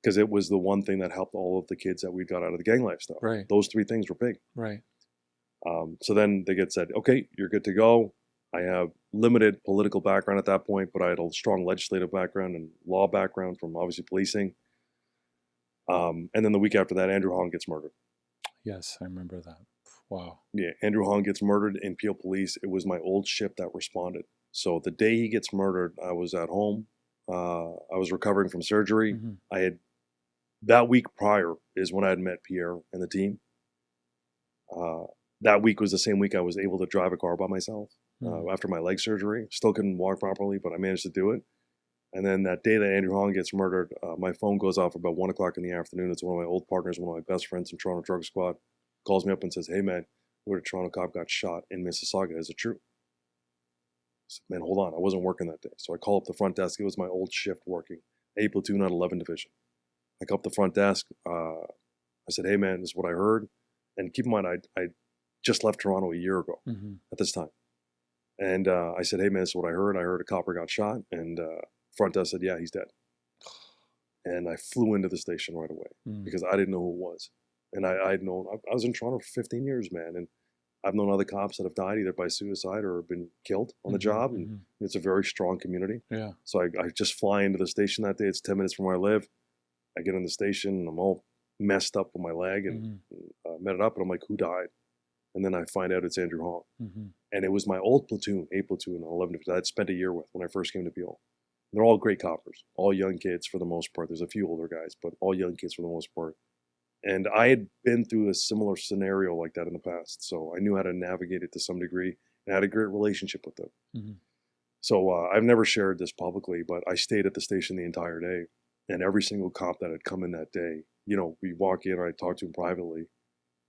G: because it was the one thing that helped all of the kids that we got out of the gang lifestyle.
F: Right.
G: Those 3 things were big.
F: Right.
G: So then they get said, okay, you're good to go. I have limited political background at that point, but I had a strong legislative background and law background from obviously policing. And then the week after that, Andrew Hong gets murdered.
F: Yes, I remember that. Wow.
G: Yeah, Andrew Hong gets murdered in Peel Police. It was my old shift that responded. So the day he gets murdered, I was at home. I was recovering from surgery.
F: Mm-hmm.
G: I had, that week prior is when I had met Pierre and the team. That week was the same week I was able to drive a car by myself after my leg surgery. Still couldn't walk properly, but I managed to do it. And then that day that Andrew Hong gets murdered, my phone goes off about 1 o'clock in the afternoon. It's one of my old partners, one of my best friends in Toronto Drug Squad, calls me up and says, "Hey man, where a Toronto cop got shot in Mississauga. Is it true?" I said, "Man, hold on. I wasn't working that day." So I call up the front desk. It was my old shift working, A platoon at 11 Division. I call up the front desk. I said, "Hey man, this is what I heard." And keep in mind, I just left Toronto a year ago at this time. And I said, "Hey man, this is what I heard. I heard a copper got shot." And front desk said, "Yeah, he's dead." And I flew into the station right away because I didn't know who it was. And I'd known, I was in Toronto for 15 years, man. And I've known other cops that have died either by suicide or been killed on the job. And it's a very strong community.
F: Yeah.
G: So I just fly into the station that day. It's 10 minutes from where I live. I get in the station and I'm all messed up with my leg and met it up. And I'm like, who died? And then I find out it's Andrew Hong. And it was my old platoon, A platoon, 11 that I'd spent a year with when I first came to Peel. They're all great coppers, all young kids for the most part. There's a few older guys, but all young kids for the most part. And I had been through a similar scenario like that in the past. So I knew how to navigate it to some degree and had a great relationship with them. So I've never shared this publicly, but I stayed at the station the entire day. And every single cop that had come in that day, you know, we walk in, I talk to him privately.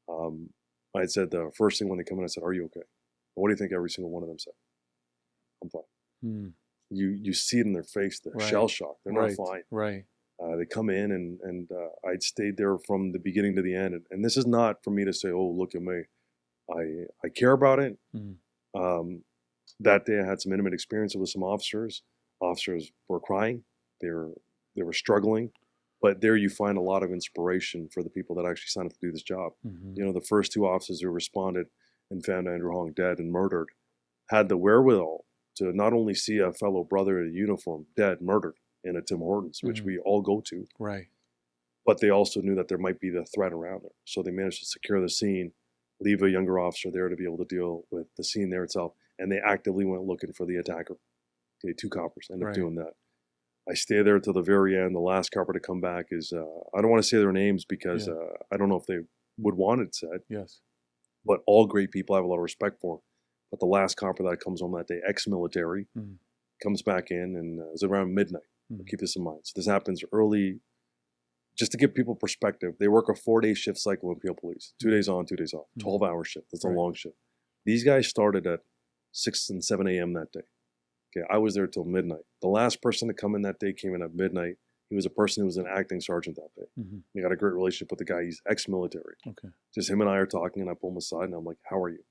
G: I had said the first thing when they come in, I said, "Are you okay?" What do you think every single one of them said? "I'm fine." You see it in their face, they're shell shocked. They're not fine.
F: Right.
G: They come in and I'd stayed there from the beginning to the end. And this is not for me to say, "Oh, look at me." I care about it. That day I had some intimate experience with some officers. Officers were crying. They were struggling. But there you find a lot of inspiration for the people that actually signed up to do this job. You know, the first two officers who responded and found Andrew Hong dead and murdered had the wherewithal to not only see a fellow brother in a uniform dead, murdered in a Tim Hortons, which we all go to.
F: Right.
G: But they also knew that there might be the threat around there. So they managed to secure the scene, leave a younger officer there to be able to deal with the scene there itself. And they actively went looking for the attacker. Okay, two coppers ended up doing that. I stay there till the very end. The last copper to come back is, I don't want to say their names because I don't know if they would want it said.
F: Yes.
G: But all great people I have a lot of respect for. But the last copper that comes home that day, ex-military, comes back in and it was around midnight. Keep this in mind. So this happens early, just to give people perspective. They work a 4-day shift cycle in Peel Police. 2 days on, 2 days off. 12-hour shift. That's a long shift. These guys started at 6 and 7 a.m. that day. Okay, I was there till midnight. The last person to come in that day came in at midnight. He was a person who was an acting sergeant that day. We got a great relationship with the guy. He's ex-military. Okay. Just him and I are talking, and I pull him aside, and I'm like, "How are you?"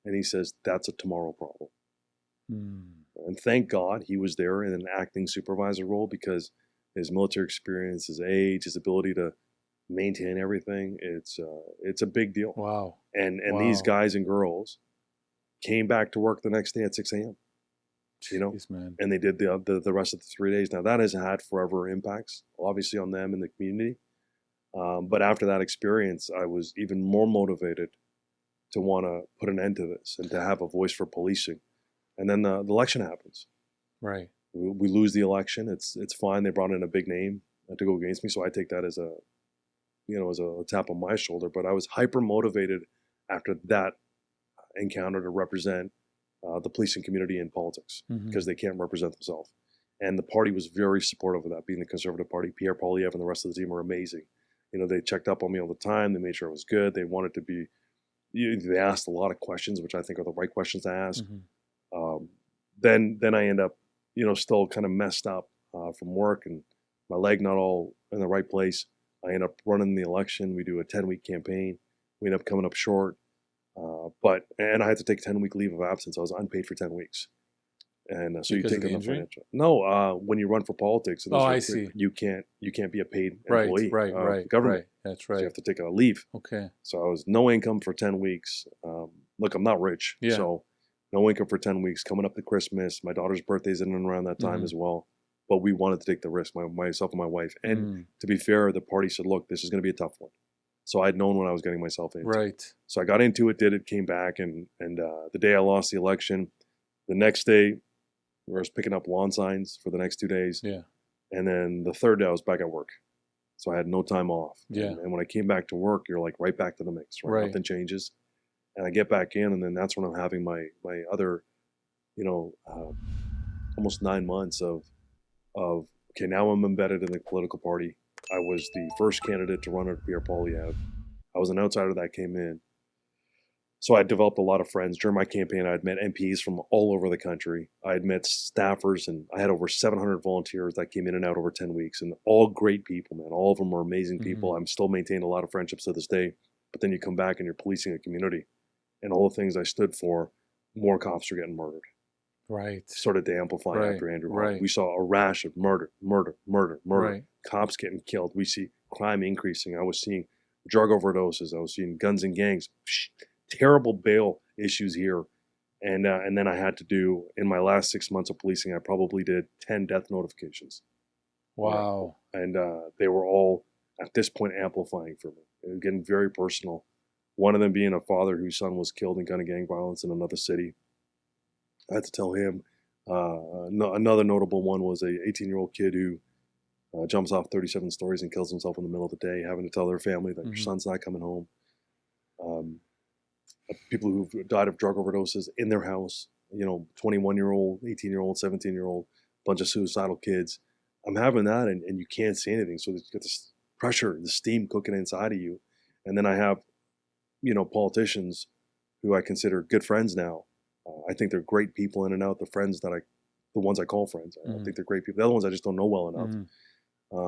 G: And he says, "That's a tomorrow problem." And thank God he was there in an acting supervisor role because his military experience, his age, his ability to maintain everything, it's a big deal.
F: Wow.
G: And these guys and girls came back to work the next day at 6 a.m. You know, and they did the rest of the 3 days. Now that has had forever impacts, obviously, on them and the community. But after that experience, I was even more motivated to want to put an end to this and to have a voice for policing. And then the election happens. Right. We lose the election. It's fine. They brought in a big name to go against me, so I take that as a tap on my shoulder. But I was hyper motivated after that encounter to represent the policing community in politics because they can't represent themselves. And the party was very supportive of that, being the Conservative Party. Pierre Poilievre and the rest of the team were amazing. You know, they checked up on me all the time. They made sure I was good. They wanted to be, they asked a lot of questions, which I think are the right questions to ask. Then I end up, still kind of messed up from work and my leg not all in the right place. I end up running the election. We do a 10-week campaign. We end up coming up short. And I had to take a 10-week leave of absence. I was unpaid for 10 weeks. And so
F: because
G: you take
F: of the
G: on the
F: injury?
G: financial. No, when you run for politics,
F: I see.
G: You can't be a paid employee.
F: Right.
G: Of government.
F: That's
G: So
F: right.
G: you have to take a leave.
F: Okay.
G: So I was no income for 10 weeks. Look, I'm not rich.
F: Yeah.
G: So no income for 10 weeks, coming up to Christmas. My daughter's birthday's in and around that time as well. But we wanted to take the risk, myself and my wife. And to be fair, the party said, look, this is going to be a tough one. So I'd known what I was getting myself into.
F: Right.
G: So I got into it, did it, came back. And the day I lost the election, the next day, I was picking up lawn signs for the next 2 days.
F: Yeah.
G: And then the third day, I was back at work. So I had no time off.
F: Yeah.
G: And when I came back to work, you're like right back to the mix, right? Nothing changes. And I get back in, and then that's when I'm having my other, almost 9 months of okay, now I'm embedded in the political party. I was the first candidate to run under Pierre Poilievre. I was an outsider that came in. So I developed a lot of friends. During my campaign, I had met MPs from all over the country. I had met staffers, and I had over 700 volunteers that came in and out over 10 weeks, and all great people, man. All of them were amazing people. I'm still maintaining a lot of friendships to this day. But then you come back and you're policing a community, and all the things I stood for, more cops are getting murdered.
F: Right.
G: Started to amplify after Andrew.
F: Right.
G: We saw a rash of murder.
F: Right.
G: Cops getting killed. We see crime increasing. I was seeing drug overdoses. I was seeing guns and gangs. Terrible bail issues here. And then I had to do, in my last 6 months of policing, I probably did 10 death notifications.
F: Wow.
G: And they were all, at this point, amplifying for me. It was getting very personal. One of them being a father whose son was killed in gun and gang violence in another city. I had to tell him. Another notable one was a 18-year-old kid who jumps off 37 stories and kills himself in the middle of the day, having to tell their family that your son's not coming home. People who've died of drug overdoses in their house, 21-year-old, 18-year-old, 17-year-old, bunch of suicidal kids. I'm having that, and you can't say anything. So you get this pressure, the steam cooking inside of you. And then I have, politicians who I consider good friends now. I think they're great people in and out. The ones I call friends, I think they're great people. The other ones I just don't know well enough.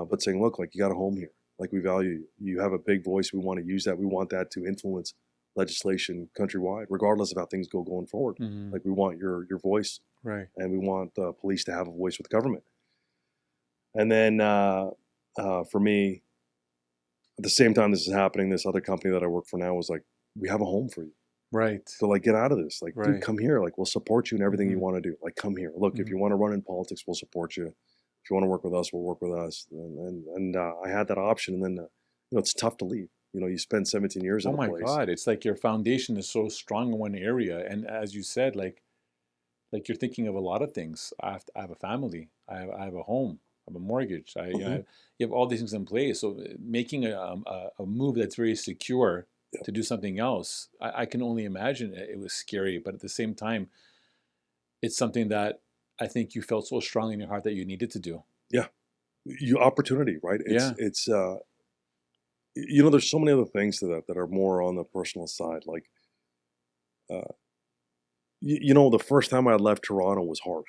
G: But saying, look, like, you got a home here. Like, we value you. You have a big voice. We want to use that. We want that to influence legislation countrywide, regardless of how things go going forward. Like, we want your voice.
F: Right.
G: And we want the police to have a voice with government. And then for me, at the same time this is happening, this other company that I work for now was like, we have a home for you.
F: Right.
G: So, like, get out of this. Like, dude, come here. Like, we'll support you in everything you want to do. Like, come here. Look, if you want to run in politics, we'll support you. If you want to work with us, we'll work with us. And I had that option. And then, it's tough to leave. You spend 17 years in a place. Oh, my God.
F: It's like your foundation is so strong in one area. And as you said, like you're thinking of a lot of things. I have a family. I have a home. I have a mortgage. You have all these things in place. So making a move that's very secure to do something else, I can only imagine it was scary. But at the same time, it's something that I think you felt so strongly in your heart that you needed to do. Yeah.
G: Opportunity, right? It's there's so many other things to that are more on the personal side. Like, the first time I left Toronto was hard.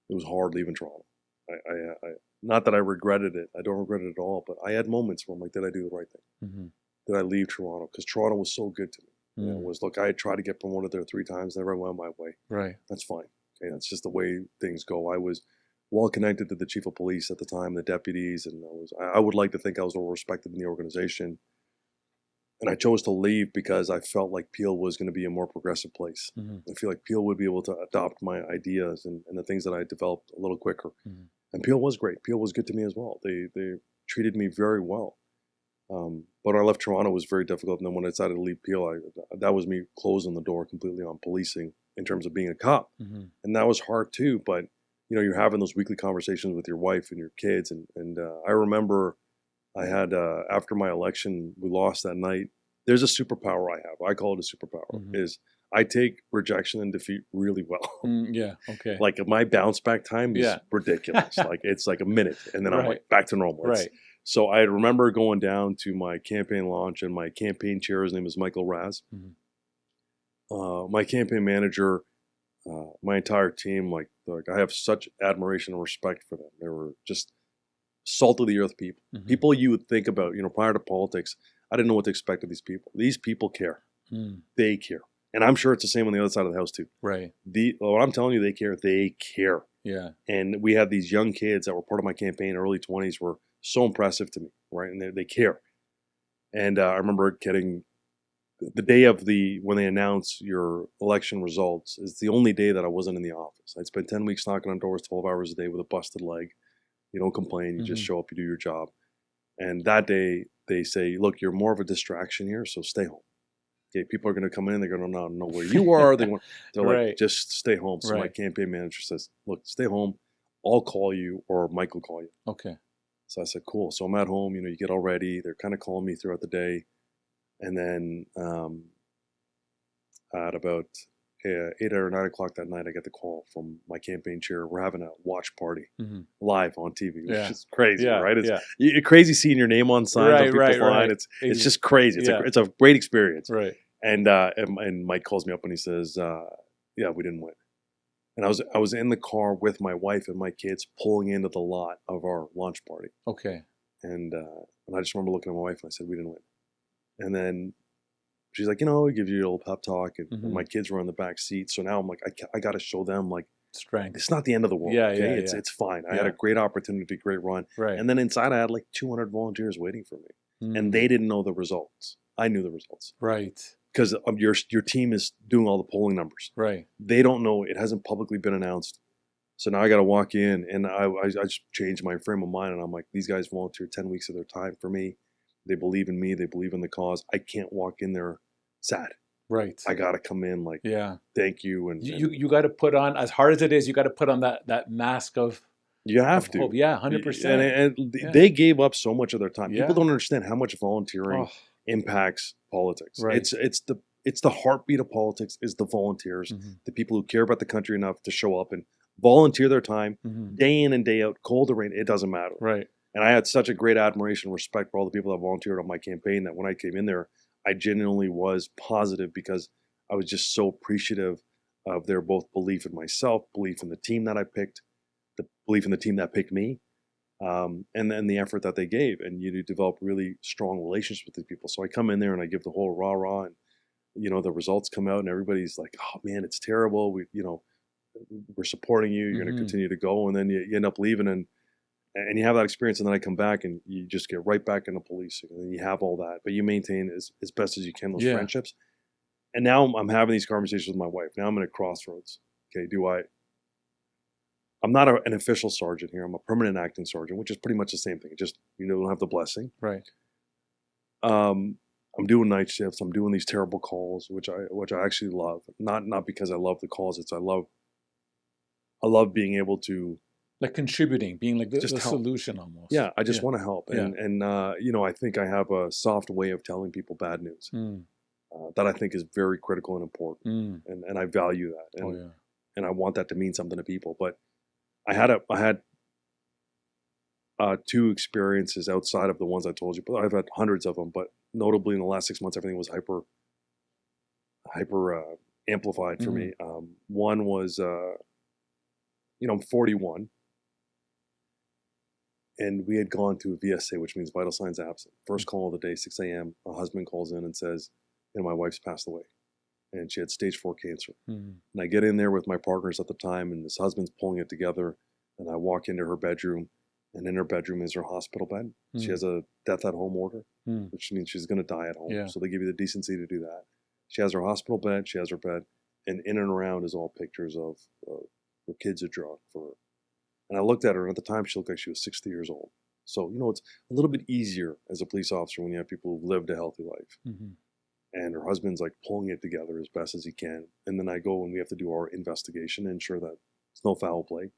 G: It was hard leaving Toronto. I not that I regretted it. I don't regret it at all. But I had moments where I'm like, did I do the right thing? Did I leave Toronto? Because Toronto was so good to me. Look, I had tried to get promoted there 3 times, never went my way.
F: Right.
G: That's fine. Okay, that's just the way things go. I was well connected to the chief of police at the time, the deputies, and I would like to think I was well respected in the organization. And I chose to leave because I felt like Peel was going to be a more progressive place. I feel like Peel would be able to adopt my ideas and the things that I developed a little quicker. And Peel was great. Peel was good to me as well. They treated me very well. But when I left Toronto, it was very difficult. And then when I decided to leave Peel, that was me closing the door completely on policing in terms of being a cop. And that was hard too. But, you're having those weekly conversations with your wife and your kids. And I remember I had, after my election, we lost that night. There's a superpower I have. I call it a superpower, is I take rejection and defeat really well.
F: Yeah, okay.
G: Like, my bounce back time is ridiculous. Like, it's like a minute, and then I'm like back to normal.
F: Right.
G: So I remember going down to my campaign launch, and my campaign chair, his name is Michael Raz. My campaign manager, my entire team, like I have such admiration and respect for them. They were just salt of the earth people. People you would think about, prior to politics. I didn't know what to expect of these people. These people care. They care. And I'm sure it's the same on the other side of the house too.
F: Right.
G: What I'm telling you, they care. They care.
F: Yeah.
G: And we had these young kids that were part of my campaign, early 20s, were so impressive to me, right? And they care. And I remember getting the day of when they announce your election results is the only day that I wasn't in the office. I'd spent 10 weeks knocking on doors 12 hours a day with a busted leg. You don't complain, you just show up, you do your job. And that day they say, look, you're more of a distraction here, so stay home. Okay, people are going to come in, they're going to not know where you are. They're
F: Right.
G: like, just stay home. So my campaign manager says, look, stay home. I'll call you or Mike will call you.
F: Okay.
G: So I said, cool. So I'm at home, you get all ready. They're kind of calling me throughout the day. And then at about 8 or 9 o'clock that night, I get the call from my campaign chair. We're having a watch party live on TV, which is crazy, right? It's crazy seeing your name on signs on people's line. It's just crazy. It's a great experience.
F: Right.
G: And Mike calls me up and he says, yeah, we didn't win. And I was in the car with my wife and my kids pulling into the lot of our launch party.
F: Okay.
G: And I just remember looking at my wife and I said, we didn't win. And then she's like, we give you a little pep talk. And my kids were in the back seat. So now I'm like, I got to show them like
F: strength.
G: It's not the end of the world. It's fine. I had a great opportunity, great run.
F: Right.
G: And then inside I had like 200 volunteers waiting for me. And they didn't know the results. I knew the results.
F: Right.
G: Because your team is doing all the polling numbers.
F: Right.
G: They don't know. It hasn't publicly been announced. So now I got to walk in, and I just changed my frame of mind, and I'm like, these guys volunteered 10 weeks of their time for me. They believe in me. They believe in the cause. I can't walk in there sad.
F: Right.
G: I got to come in like, thank you. And
F: you got to put on, as hard as it is, you got to put on that mask of
G: You have to.
F: Hope. Yeah, 100%.
G: And they gave up so much of their time. People don't understand how much volunteering impacts politics.
F: Right.
G: It's the heartbeat of politics is the volunteers, the people who care about the country enough to show up and volunteer their time day in and day out, cold or rain, it doesn't matter.
F: Right.
G: And I had such a great admiration and respect for all the people that volunteered on my campaign that when I came in there, I genuinely was positive because I was just so appreciative of their both belief in myself, belief in the team that I picked, the belief in the team that picked me, and then the effort that they gave. And you develop really strong relationships with these people. So I come in there and I give the whole rah-rah, and the results come out and everybody's like, oh man, it's terrible. We're supporting you. You're going to continue to go. And then you end up leaving and you have that experience. And then I come back and you just get right back into policing and you have all that, but you maintain as best as you can those friendships. And now I'm having these conversations with my wife. Now I'm in a crossroads. Okay. I'm not an official sergeant here. I'm a permanent acting sergeant, which is pretty much the same thing. Just, don't have the blessing.
F: Right.
G: I'm doing night shifts. I'm doing these terrible calls, which I actually love. Not because I love the calls. It's I love being able to, like, contributing, being like the solution almost. Yeah, I just want to help. And I think I have a soft way of telling people bad news that I think is very critical and important. And I value that. And I want that to mean something to people. But I had two experiences outside of the ones I told you, but I've had hundreds of them. But notably in the last 6 months, everything was hyper amplified for me. One was, I'm 41. And we had gone to a VSA, which means vital signs absent. First call of the day, 6 a.m. A husband calls in and says, my wife's passed away. And she had stage 4 cancer. And I get in there with my partners at the time, and this husband's pulling it together. And I walk into her bedroom, and in her bedroom is her hospital bed. She has a death at home order, which means she's going to die at home. Yeah. So they give you the decency to do that. She has her hospital bed, she has her bed, and in and around is all pictures of her kids are drawn for her. And I looked at her, and at the time, she looked like she was 60 years old. So, it's a little bit easier as a police officer when you have people who've lived a healthy life. And her husband's like pulling it together as best as he can. And then I go and we have to do our investigation and ensure that there's no foul play.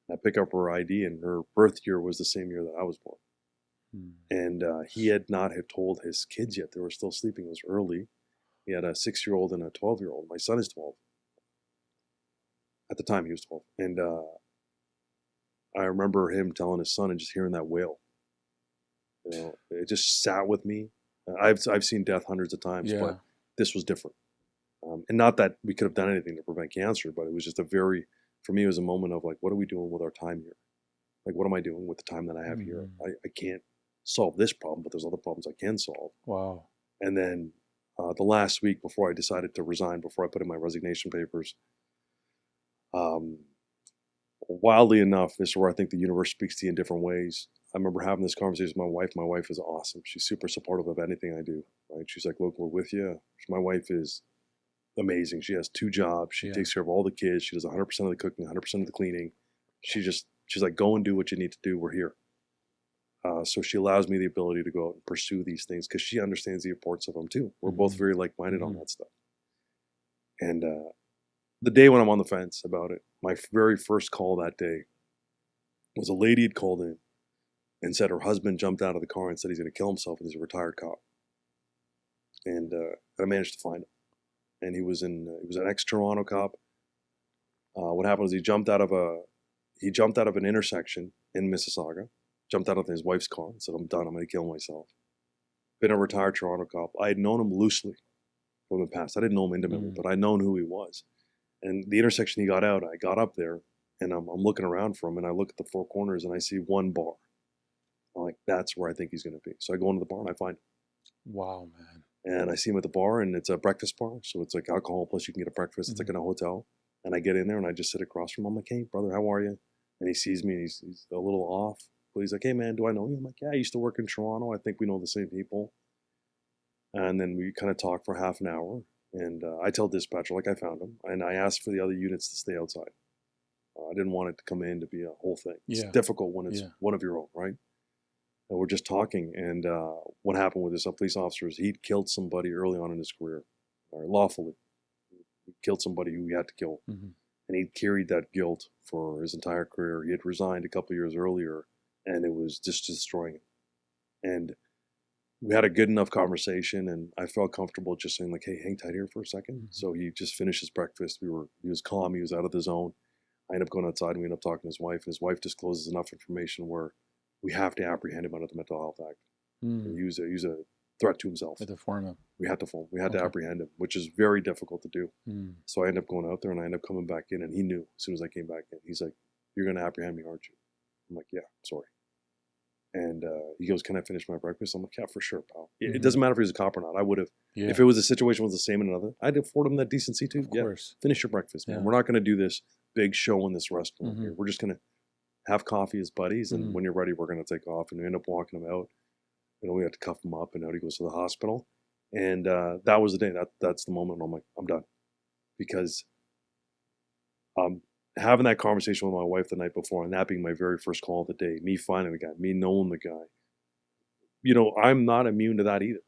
G: And I pick up her ID, and her birth year was the same year that I was born. And he had not had told his kids yet. They were still sleeping. It was early. He had a 6-year-old and a 12-year-old. My son is 12. At the time, he was 12. And I remember him telling his son and just hearing that wail. It just sat with me. I've seen death hundreds of times, but this was different. And not that we could have done anything to prevent cancer, but it was just for me, it was a moment of like, what are we doing with our time here? Like, what am I doing with the time that I have here? I can't solve this problem, but there's other problems I can solve. Wow. And then the last week before I decided to resign, before I put in my resignation papers, wildly enough, this is where I think the universe speaks to you in different ways. remember having this conversation with my wife. My wife is awesome. She's super supportive of anything I do, right? She's like, look, we're with you. My wife is amazing. She has 2 jobs. She takes care of all the kids. She does 100% of the cooking, 100% of the cleaning. She's like, go and do what you need to do. We're here. So she allows me the ability to go out and pursue these things because she understands the importance of them too. We're both very like-minded on that stuff. And the day when I'm on the fence about it, my very first call that day was a lady had called in and said her husband jumped out of the car and said he's going to kill himself, and he's a retired cop. And I managed to find him. And he was an ex-Toronto cop. What happened was he jumped out of an intersection in Mississauga, jumped out of his wife's car and said, I'm done, I'm going to kill myself. Been a retired Toronto cop. I had known him loosely from the past. I didn't know him intimately, but I'd known who he was. And the intersection he got out, I got up there, and I'm looking around for him, and I look at the 4 corners, and I see one bar. I'm like, that's where I think he's going to be. So I go into the bar, and I find him.
F: Wow, man.
G: And I see him at the bar, and it's a breakfast bar. So it's like alcohol, plus you can get a breakfast. It's like in a hotel. And I get in there, and I just sit across from him. I'm like, hey, brother, how are you? And he sees me, and he's a little off. But he's like, hey, man, do I know you? I'm like, yeah, I used to work in Toronto. I think we know the same people. And then we kind of talk for half an hour. And I tell dispatcher, like, I found him. And I asked for the other units to stay outside. I didn't want it to come in to be a whole thing. It's difficult when it's one of your own, right? And we're just talking. And what happened with this police officer is he'd killed somebody early on in his career, or lawfully. He killed somebody who he had to kill. And he'd carried that guilt for his entire career. He had resigned a couple of years earlier, and it was just destroying him. And we had a good enough conversation, and I felt comfortable just saying, like, hey, hang tight here for a second. So he just finished his breakfast. He was calm. He was out of the zone. I ended up going outside, and we ended up talking to his wife. And his wife discloses enough information where we have to apprehend him under the Mental Health Act. Use a threat to himself.
F: With the form.
G: We had to form. We had to apprehend him, which is very difficult to do. So I ended up going out there, and I ended up coming back in, and he knew as soon as I came back in. He's like, you're going to apprehend me, aren't you? I'm like, yeah, sorry. And he goes, can I finish my breakfast? I'm like, yeah, for sure, pal. It doesn't matter if he's a cop or not. I would have, if it was a situation was the same in another, I'd afford him that decency too.
F: Of course.
G: Finish your breakfast, man. We're not going to do this big show in this restaurant here. We're just going to have coffee as buddies, and when you're ready, we're going to take off. And we end up walking him out. You know, we had to cuff him up, and out he goes to the hospital. And that was the day. That's the moment I'm like, I'm done. Because having that conversation with my wife the night before, and that being my very first call of the day, me finding the guy, me knowing the guy, you know, I'm not immune to that either.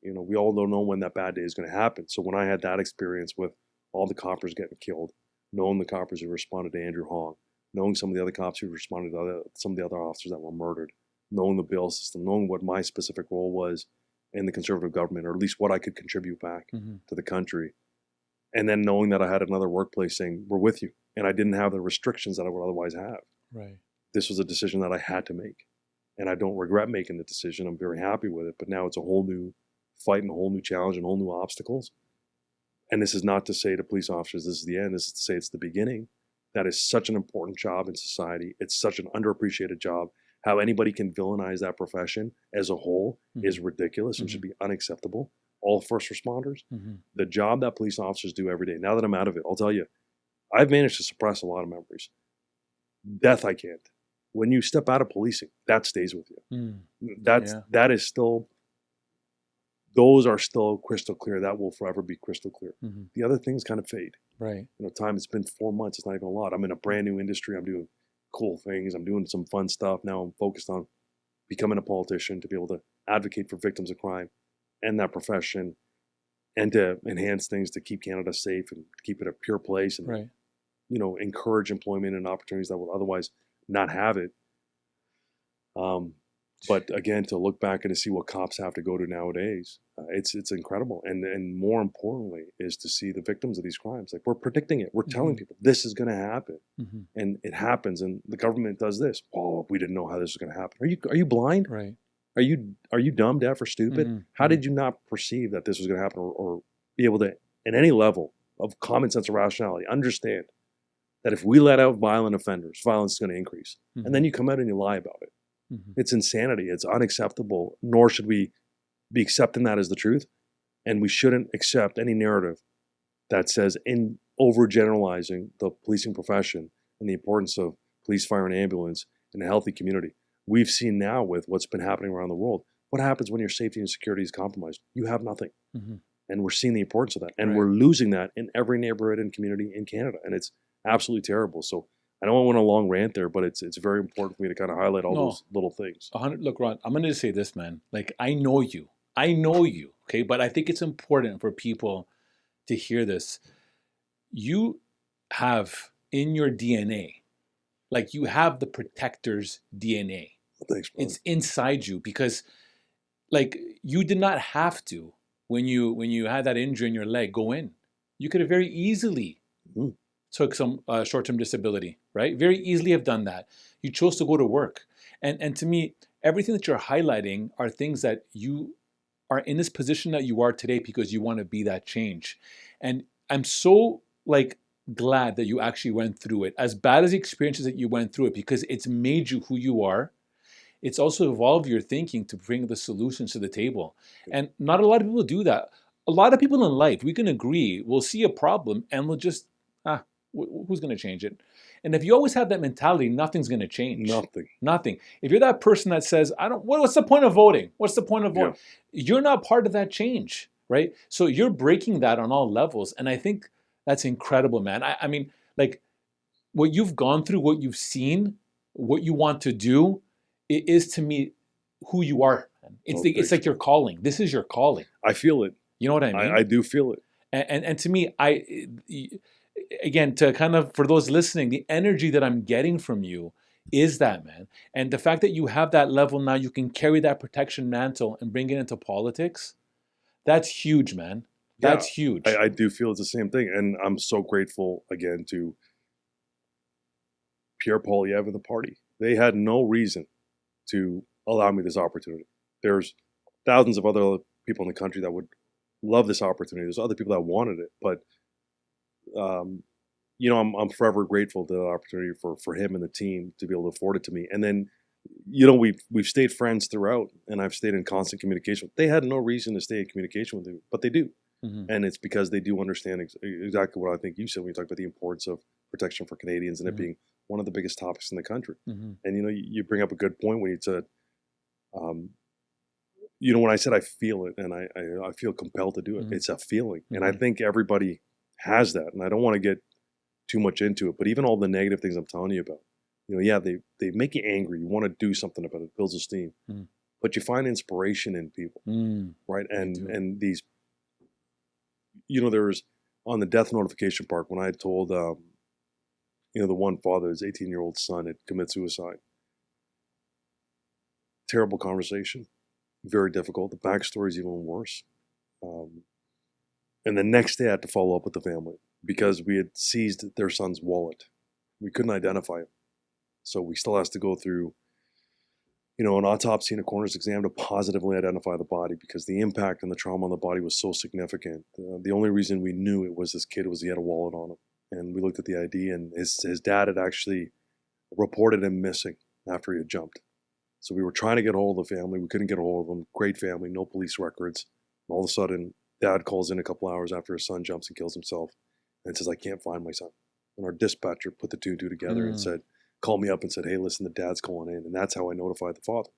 G: You know, we all don't know when that bad day is going to happen. So when I had that experience with all the coppers getting killed, knowing the coppers who responded to Andrew Hong, knowing some of the other cops who responded to some of the other officers that were murdered, knowing the bail system, knowing what my specific role was in the Conservative government, or at least what I could contribute back to the country, and then knowing that I had another workplace saying, we're with you. And I didn't have the restrictions that I would otherwise have.
F: Right.
G: This was a decision that I had to make. And I don't regret making the decision. I'm very happy with it. But now it's a whole new fight and a whole new challenge and whole new obstacles. And this is not to say to police officers, this is the end. This is to say it's the beginning. That is such an important job in society. It's such an underappreciated job. How anybody can villainize that profession as a whole is ridiculous and should be unacceptable. All first responders, the job that police officers do every day. Now that I'm out of it, I'll tell you, I've managed to suppress a lot of memories. Death, I can't. When you step out of policing, that stays with you. That is still, those are still crystal clear. That will forever be crystal clear. The other things kind of fade.
F: Right.
G: You know, time, it's been 4 months. It's not even a lot. I'm in a brand new industry. I'm doing cool things. I'm doing some fun stuff. Now I'm focused on becoming a politician to be able to advocate for victims of crime and that profession, and to enhance things to keep Canada safe and keep it a pure place, and you know, encourage employment and opportunities that will otherwise not have it. But again, to look back and to see what cops have to go to nowadays, it's incredible. And more importantly is to see the victims of these crimes. Like, we're predicting it. We're telling people this is going to happen, and it happens. And the government does this. Oh, we didn't know how this was going to happen. Are you blind?
F: Right.
G: Are you dumb, deaf, or stupid? How did you not perceive that this was going to happen, or be able to, at any level of common sense or rationality, understand that if we let out violent offenders, violence is going to increase? And then you come out and you lie about it. It's insanity. It's unacceptable. Nor should we be accepting that as the truth. And we shouldn't accept any narrative that says, in overgeneralizing the policing profession and the importance of police, fire, and ambulance in a healthy community. we've seen now with what's been happening around the world, what happens when your safety and security is compromised? You have nothing.
F: Mm-hmm.
G: And we're seeing the importance of that. And
F: Right.
G: we're losing that in every neighborhood and community in Canada. And it's absolutely terrible. So I don't want a long rant there, but it's very important for me to kind of highlight all those little things.
F: 100. Look, Ron, I'm going to say this, man. Like, I know you, okay? But I think it's important for people to hear this. You have in your DNA, like you have the protector's DNA.
G: Thanks, man.
F: It's inside you because, like, you did not have to when you had that injury in your leg go in. You could have very easily took some short-term disability, right? Very easily have done that. You chose to go to work, and to me, everything that you're highlighting are things that you are in this position that you are today because you want to be that change. And I'm so like glad that you actually went through it. As bad as the experiences that you went through it, because it's made you who you are. It's also evolved your thinking to bring the solutions to the table. And not a lot of people do that. A lot of people in life, we can agree, we'll see a problem and we'll just, who's going to change it? And if you always have that mentality, nothing's going to change. Nothing. If you're that person that says, what's the point of voting? What's the point of voting? Yeah. You're not part of that change, right? So you're breaking that on all levels. And I think that's incredible, man. I mean, like what you've gone through, what you've seen, what you want to do, it is to me who you are. It's like your calling. This is your calling.
G: I feel it.
F: You know what I mean?
G: I do feel it.
F: And to me, again, to kind of, for those listening, the energy that I'm getting from you is that, man. And the fact that you have that level now, you can carry that protection mantle and bring it into politics. That's huge, man. That's huge.
G: I do feel it's the same thing. And I'm so grateful, again, to Pierre Poilievre and the party. They had no reason to allow me this opportunity. There's thousands of other people in the country that would love this opportunity. There's other people that wanted it. But, I'm forever grateful to the opportunity for him and the team to be able to afford it to me. And then, we've stayed friends throughout, and I've stayed in constant communication. They had no reason to stay in communication with me, but they do. Mm-hmm. And it's because they do understand exactly what I think you said when you talk about the importance of protection for Canadians and it being one of the biggest topics in the country. Mm-hmm. And, you bring up a good point when you said, when I said I feel it and I feel compelled to do it, it's a feeling. Mm-hmm. And I think everybody has that. And I don't want to get too much into it, but even all the negative things I'm telling you about, they make you angry. You want to do something about it. It builds esteem. Mm. But you find inspiration in people, right? And these, there was on the death notification part when I told, the one father, his 18-year-old son had committed suicide. Terrible conversation, very difficult. The backstory is even worse. And the next day I had to follow up with the family because we had seized their son's wallet. We couldn't identify him. So we still has to go through, an autopsy and a coroner's exam to positively identify the body because the impact and the trauma on the body was so significant. The only reason we knew it was this kid was he had a wallet on him. And we looked at the ID and his dad had actually reported him missing after he had jumped. So we were trying to get a hold of the family. We couldn't get a hold of them. Great family, no police records. And all of a sudden, dad calls in a couple hours after his son jumps and kills himself and says, I can't find my son. And our dispatcher put the two together and said, called me up and said, hey, listen, the dad's calling in. And that's how I notified the father.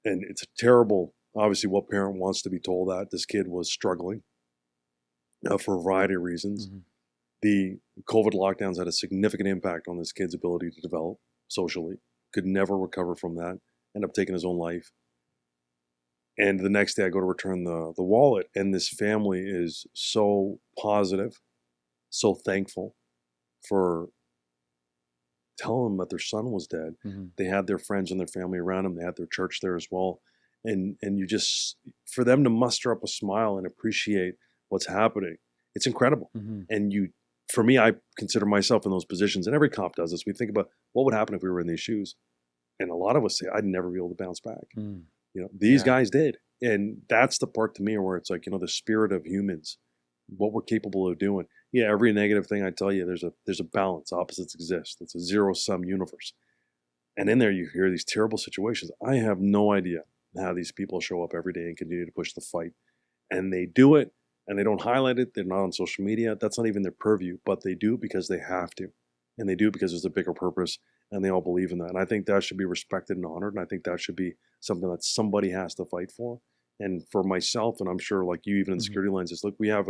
G: And it's terrible. Obviously, what parent wants to be told that? This kid was struggling for a variety of reasons. Mm-hmm. The COVID lockdowns had a significant impact on this kid's ability to develop socially. Could never recover from that. Ended up taking his own life. And the next day I go to return the wallet, and this family is so positive, so thankful for telling them that their son was dead. Mm-hmm. They had their friends and their family around them. They had their church there as well. And you just, for them to muster up a smile and appreciate what's happening, it's incredible. Mm-hmm. And for me, I consider myself in those positions, and every cop does this. We think about what would happen if we were in these shoes. And a lot of us say, I'd never be able to bounce back. Mm. These guys did. And that's the part to me where it's like, the spirit of humans, what we're capable of doing. Yeah, every negative thing I tell you, there's a balance. Opposites exist. It's a zero-sum universe. And in there, you hear these terrible situations. I have no idea how these people show up every day and continue to push the fight. And they do it, and they don't highlight it. They're not on social media. That's not even their purview, but they do it because they have to. And they do it because there's a bigger purpose. and they all believe in that. And I think that should be respected and honored. And I think that should be something that somebody has to fight for. And for myself, and I'm sure like you, even in security lenses, look, we have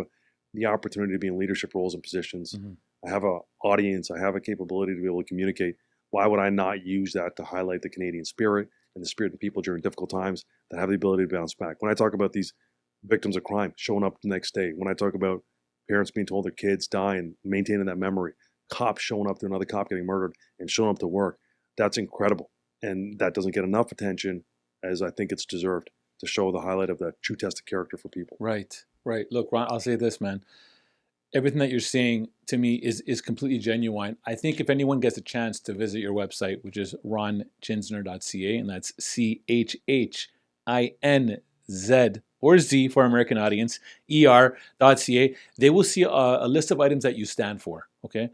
G: the opportunity to be in leadership roles and positions. I have an audience. I have a capability to be able to communicate. Why would I not use that to highlight the Canadian spirit and the spirit of people during difficult times that have the ability to bounce back? When I talk about these victims of crime showing up the next day, when I talk about parents being told their kids die and maintaining that memory, cops showing up to another cop getting murdered and showing up to work, that's incredible. And that doesn't get enough attention as I think it's deserved to show the highlight of that true test of character for people.
F: Right. Look, Ron, I'll say this, man. Everything that you're saying to me is completely genuine. I think if anyone gets a chance to visit your website, which is ronchhinzer.ca, and that's CHHINZ or Z for American audience, ER.ca, they will see a list of items that you stand for, okay?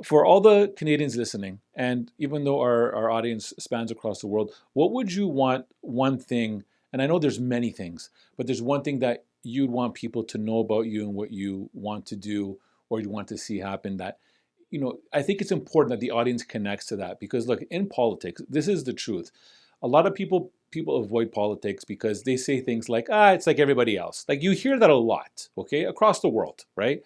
F: For all the Canadians listening, and even though our audience spans across the world, what would you want one thing, and I know there's many things, but there's one thing that you'd want people to know about you and what you want to do or you want to see happen that, I think it's important that the audience connects to that because look, in politics, this is the truth. A lot of people avoid politics because they say things like, it's like everybody else. Like you hear that a lot, okay, across the world, right?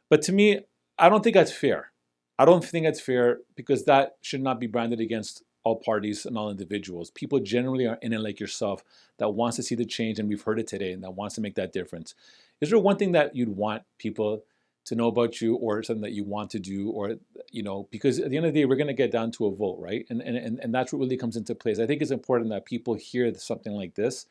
F: But to me, I don't think that's fair. I don't think that's fair because that should not be branded against all parties and all individuals. People generally are in it like yourself that wants to see the change, and we've heard it today, and that wants to make that difference. Is there one thing that you'd want people to know about you or something that you want to do or, because at the end of the day, we're going to get down to a vote, right? And that's what really comes into place. I think it's important that people hear something like this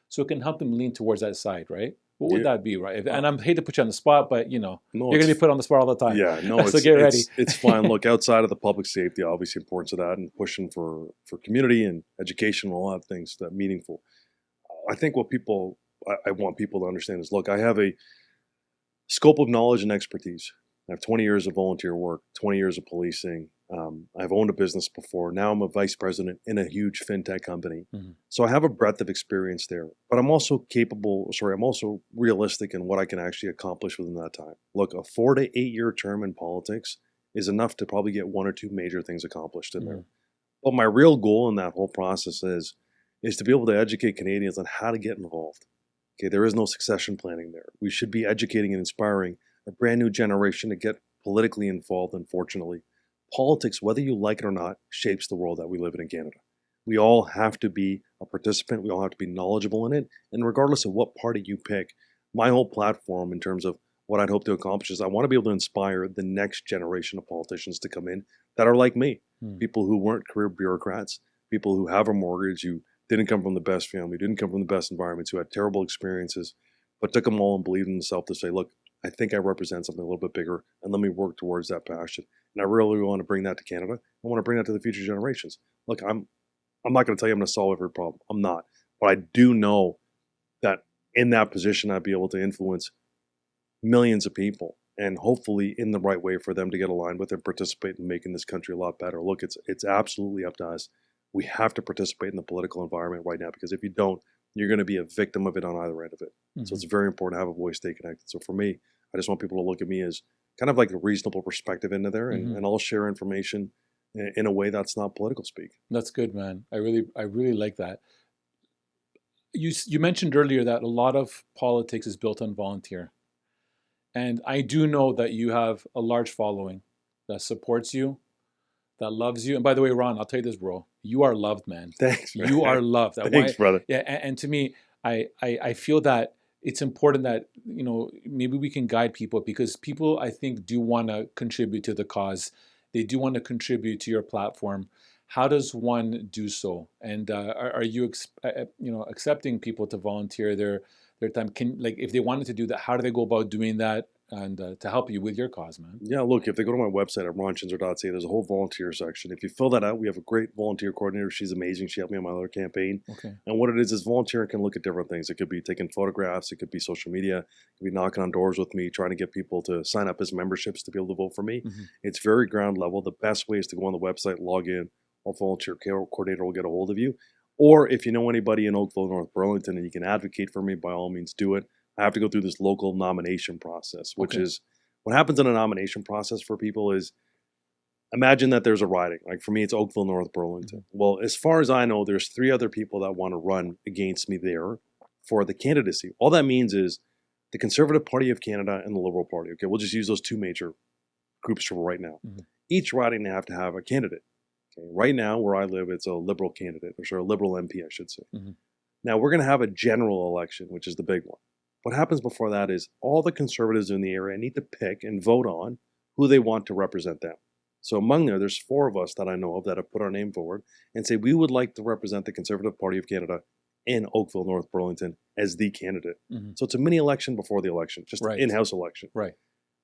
F: so it can help them lean towards that side, right? What would that be, right? And I hate to put you on the spot, but you're going to be put on the spot all the time.
G: Yeah, no,
F: so get ready.
G: It's fine. Look, outside of the public safety, obviously importance of that and pushing for community and education and a lot of things that are meaningful. I think what I want people to understand is, look, I have a scope of knowledge and expertise. I have 20 years of volunteer work, 20 years of policing. I've owned a business before. Now I'm a vice president in a huge fintech company. So I have a breadth of experience there, but I'm also I'm also realistic in what I can actually accomplish within that time. Look, a 4 to 8 year term in politics is enough to probably get one or two major things accomplished in there. But my real goal in that whole process is to be able to educate Canadians on how to get involved. Okay, there is no succession planning there. We should be educating and inspiring a brand new generation to get politically involved, unfortunately. Politics, whether you like it or not, shapes the world that we live in Canada. We all have to be a participant. We all have to be knowledgeable in it. And regardless of what party you pick, my whole platform in terms of what I'd hope to accomplish is I want to be able to inspire the next generation of politicians to come in that are like me. People who weren't career bureaucrats, people who have a mortgage, who didn't come from the best family, didn't come from the best environments, who had terrible experiences, but took them all and believed in themselves to say, look, I think I represent something a little bit bigger, and let me work towards that passion. And I really want to bring that to Canada. I want to bring that to the future generations. Look, I'm not going to tell you I'm going to solve every problem. I'm not. But I do know that in that position, I'd be able to influence millions of people and hopefully in the right way for them to get aligned with and participate in making this country a lot better. Look, it's absolutely up to us. We have to participate in the political environment right now because if you don't, you're going to be a victim of it on either end of it. So it's very important to have a voice, stay connected. So for me, I just want people to look at me as kind of like a reasonable perspective into there, and I'll share information in a way that's not political speak.
F: That's good, man. I really like that. You mentioned earlier that a lot of politics is built on volunteer. And I do know that you have a large following that supports you, that loves you. And by the way, Ron, I'll tell you this, bro. You are loved, man.
G: Thanks, man.
F: You are loved.
G: Thanks, brother.
F: Yeah, and to me, I feel that it's important that, maybe we can guide people because people, I think, do want to contribute to the cause. They do want to contribute to your platform. How does one do so? And are you, accepting people to volunteer their time? If they wanted to do that, how do they go about doing that? And to help you with your cause, man.
G: Yeah, look, if they go to my website at ronchhinzer.ca, there's a whole volunteer section. If you fill that out, we have a great volunteer coordinator. She's amazing. She helped me on my other campaign.
F: Okay.
G: And what it is volunteering can look at different things. It could be taking photographs. It could be social media. It could be knocking on doors with me, trying to get people to sign up as memberships to be able to vote for me. It's very ground level. The best way is to go on the website, log in. Our volunteer coordinator will get a hold of you. Or if you know anybody in Oakville North-Burlington and you can advocate for me, by all means do it. I have to go through this local nomination process, which is what happens in a nomination process for people is imagine that there's a riding. Like for me, it's Oakville North-Burlington. Well, as far as I know, there's 3 other people that want to run against me there for the candidacy. All that means is the Conservative Party of Canada and the Liberal Party. Okay, we'll just use those 2 major groups for right now. Each riding, they have to have a candidate. Okay, right now, where I live, it's a Liberal candidate, or sorry, a Liberal MP, I should say. Now, we're going to have a general election, which is the big one. What happens before that is all the Conservatives in the area need to pick and vote on who they want to represent them. So among there's 4 of us that I know of that have put our name forward and say we would like to represent the Conservative Party of Canada in Oakville North-Burlington as the candidate. So it's a mini election before the election, just an in-house election.
F: Right.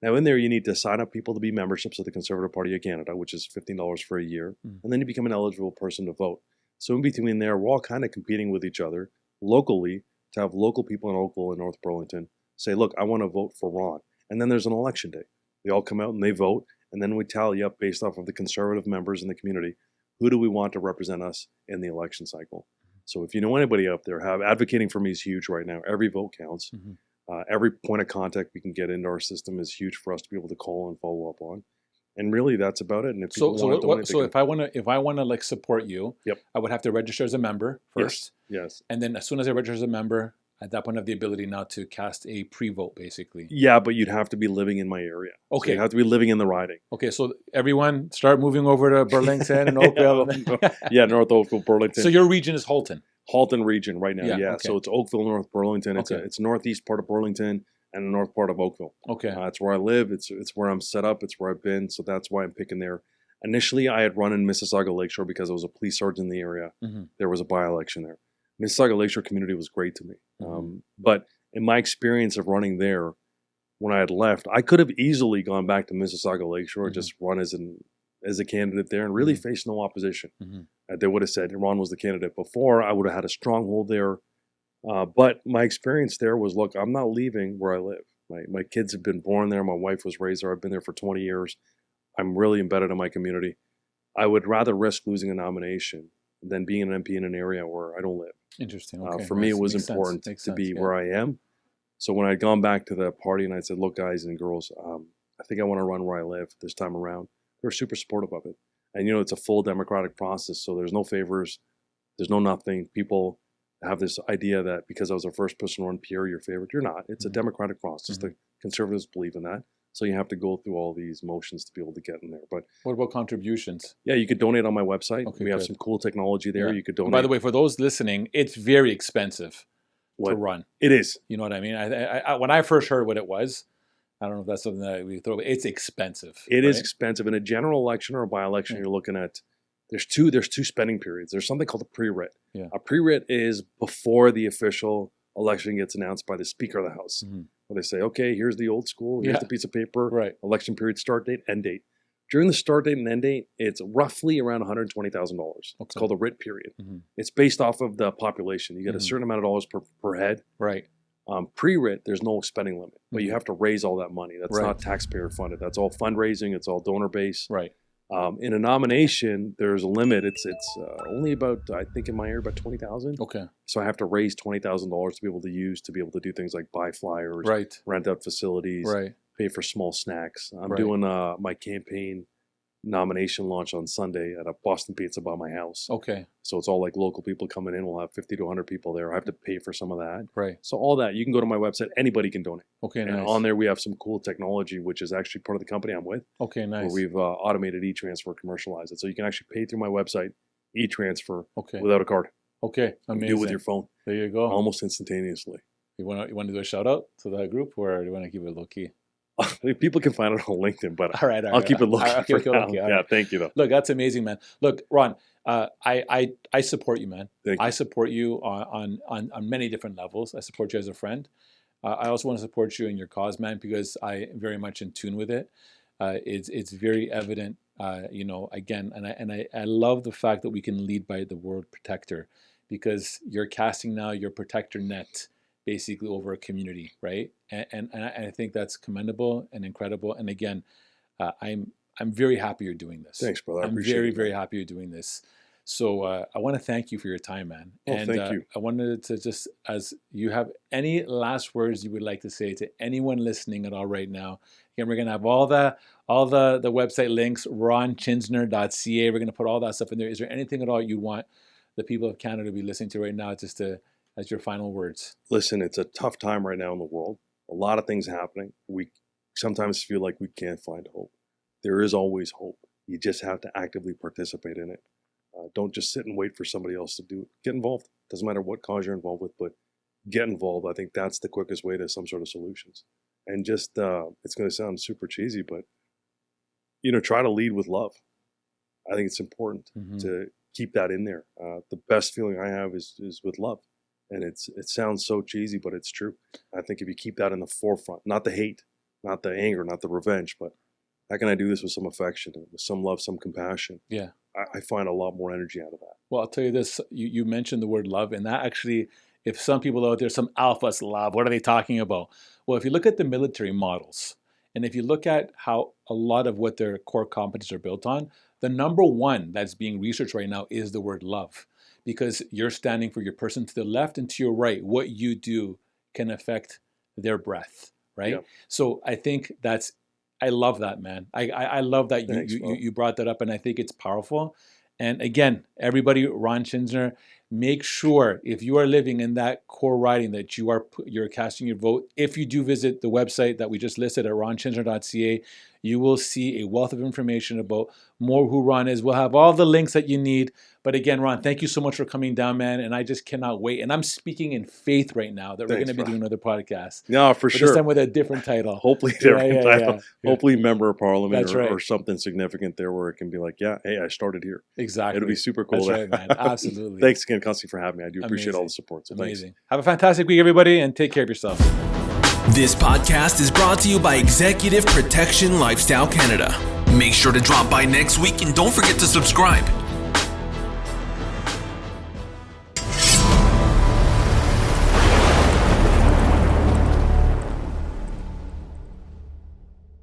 G: Now in there, you need to sign up people to be memberships of the Conservative Party of Canada, which is $15 for a year, and then you become an eligible person to vote. So in between there, we're all kind of competing with each other locally to have local people in Oakville and North Burlington say, look, I want to vote for Ron. And then there's an election day. They all come out and they vote, and then we tally up based off of the Conservative members in the community, who do we want to represent us in the election cycle. So if you know anybody out there, advocating for me is huge right now. Every vote counts. Every point of contact we can get into our system is huge for us to be able to call and follow up on. And really, that's about it. And if people want to donate,
F: if I want to like support you, I would have to register as a member first.
G: Yes.
F: And then as soon as I register as a member, at that point I have the ability now to cast a pre-vote, basically.
G: Yeah, but you'd have to be living in my area.
F: Okay.
G: So you have to be living in the riding.
F: Okay, so everyone start moving over to Burlington and Oakville.
G: North Oakville, Burlington.
F: So your region is Halton
G: region right now. Yeah. Okay. So it's Oakville, North Burlington. It's northeast part of Burlington and the north part of Oakville.
F: Okay.
G: It's where I live. It's where I'm set up. It's where I've been. So that's why I'm picking there. Initially, I had run in Mississauga Lakeshore because I was a police sergeant in the area. There was a by-election there. Mississauga Lakeshore community was great to me. But in my experience of running there, when I had left, I could have easily gone back to Mississauga Lakeshore, just run as a candidate there and really face no opposition. They would have said Ron was the candidate before. I would have had a stronghold there. But my experience there was, look, I'm not leaving where I live. My kids have been born there. My wife was raised there. I've been there for 20 years. I'm really embedded in my community. I would rather risk losing a nomination than being an MP in an area where I don't live.
F: Interesting. Okay.
G: For me, it was important to be where I am. So when I'd gone back to the party and I said, look, guys and girls, I think I want to run where I live this time around, they were super supportive of it. And, it's a full democratic process. So there's no favors. There's no nothing. People have this idea that because I was the first person to run PR, you're favored. You're not. It's a democratic process. The Conservatives believe in that. So you have to go through all these motions to be able to get in there. But
F: what about contributions?
G: Yeah, you could donate on my website. Okay, we have some cool technology there. You could donate.
F: By the way, for those listening, it's very expensive to run.
G: It is.
F: You know what I mean? I when I first heard what it was, I don't know if that's something that we throw. It's expensive.
G: It is expensive. In a general election or a by-election, you're looking at there's two spending periods. There's something called a pre-writ.
F: Yeah.
G: A pre-writ is before the official election gets announced by the Speaker of the House. Where they say, okay, here's the old school, here's the piece of paper, election period, start date, end date. During the start date and end date, it's roughly around $120,000. It's called a writ period. It's based off of the population. You get a certain amount of dollars per head.
F: Right.
G: Pre-writ, there's no spending limit, but you have to raise all that money. That's not taxpayer funded. That's all fundraising. It's all donor based.
F: Right.
G: In a nomination, there's a limit. It's only about, I think in my area, about $20,000.
F: Okay.
G: So I have to raise $20,000 to be able to use to be able to do things like buy flyers, rent out facilities, pay for small snacks. I'm doing my campaign nomination launch on Sunday at a Boston Pizza by my house.
F: Okay.
G: So it's all like local people coming in. We'll have 50 to 100 people there. I have to pay for some of that.
F: Right.
G: So all that, you can go to my website. Anybody can donate.
F: Okay,
G: and
F: nice.
G: on there, we have some cool technology, which is actually part of the company I'm with.
F: Okay, nice.
G: Where we've automated e-transfer, commercialized it. So you can actually pay through my website, e-transfer, without a card.
F: Okay, amazing.
G: You do it with your phone.
F: There you go.
G: Almost instantaneously.
F: You want to do a shout out to that group, or do you want to keep it low key?
G: People can find it on LinkedIn, but
F: all right,
G: I'll keep it low key for now.
F: Yeah,
G: thank you though.
F: Look, that's amazing, man. Look, Ron, I support you, man.
G: Thank you.
F: I support you on many different levels. I support you as a friend. I also want to support you in your cause, man, because I am very much in tune with it. It's very evident, again, and I love the fact that we can lead by the word protector, because you're casting now your protector net basically over a community, right? And I think that's commendable and incredible. And again, I'm very happy you're doing this.
G: Thanks, brother.
F: I'm very, very happy you're doing this. So I want to thank you for your time, man.
G: And thank you.
F: I wanted to just, as you have any last words you would like to say to anyone listening at all right now. Again, we're going to have all all the website links, ronchhinzer.ca. We're going to put all that stuff in there. Is there anything at all you want the people of Canada to be listening to right now, just as your final words?
G: Listen, it's a tough time right now in the world. A lot of things happening. We sometimes feel like we can't find hope. There is always hope. You just have to actively participate in it. Don't just sit and wait for somebody else to do it. Get involved. Doesn't matter what cause you're involved with, but get involved. I think that's the quickest way to some sort of solutions. And just, it's going to sound super cheesy, but, try to lead with love. I think it's important to keep that in there. The best feeling I have is with love. And it sounds so cheesy, but it's true. I think if you keep that in the forefront, not the hate, not the anger, not the revenge, but how can I do this with some affection, with some love, some compassion?
F: Yeah.
G: I find a lot more energy out of that.
F: Well, I'll tell you this. You mentioned the word love, and that actually, if some people out there, some alphas love, what are they talking about? Well, if you look at the military models, and if you look at how a lot of what their core competencies are built on, the number one that's being researched right now is the word love, because you're standing for your person to the left and to your right. What you do can affect their breath, right?
G: Yeah.
F: So I think I love that, man. I love that you brought that up, and I think it's powerful. And again, everybody, Ron Chhinzer, make sure if you are living in that core riding that you're casting your vote. If you do visit the website that we just listed at ronchhinzer.ca, you will see a wealth of information about more who Ron is. We'll have all the links that you need. But again, Ron, thank you so much for coming down, man. And I just cannot wait. And I'm speaking in faith right now that we're going to be doing another podcast.
G: No, for sure.
F: This time with a different title.
G: Hopefully different title.
F: Yeah.
G: Hopefully member of parliament.
F: That's right.
G: Or something significant there where it can be like, yeah, hey, I started here.
F: Exactly.
G: It'll be super cool.
F: That's right, man. Absolutely.
G: Thanks again, Constantine, for having me. I do appreciate all the support. So
F: Amazing.
G: Thanks.
F: Have a fantastic week, everybody, and take care of yourself.
A: This podcast is brought to you by Executive Protection Lifestyle Canada. Make sure to drop by next week and don't forget to subscribe.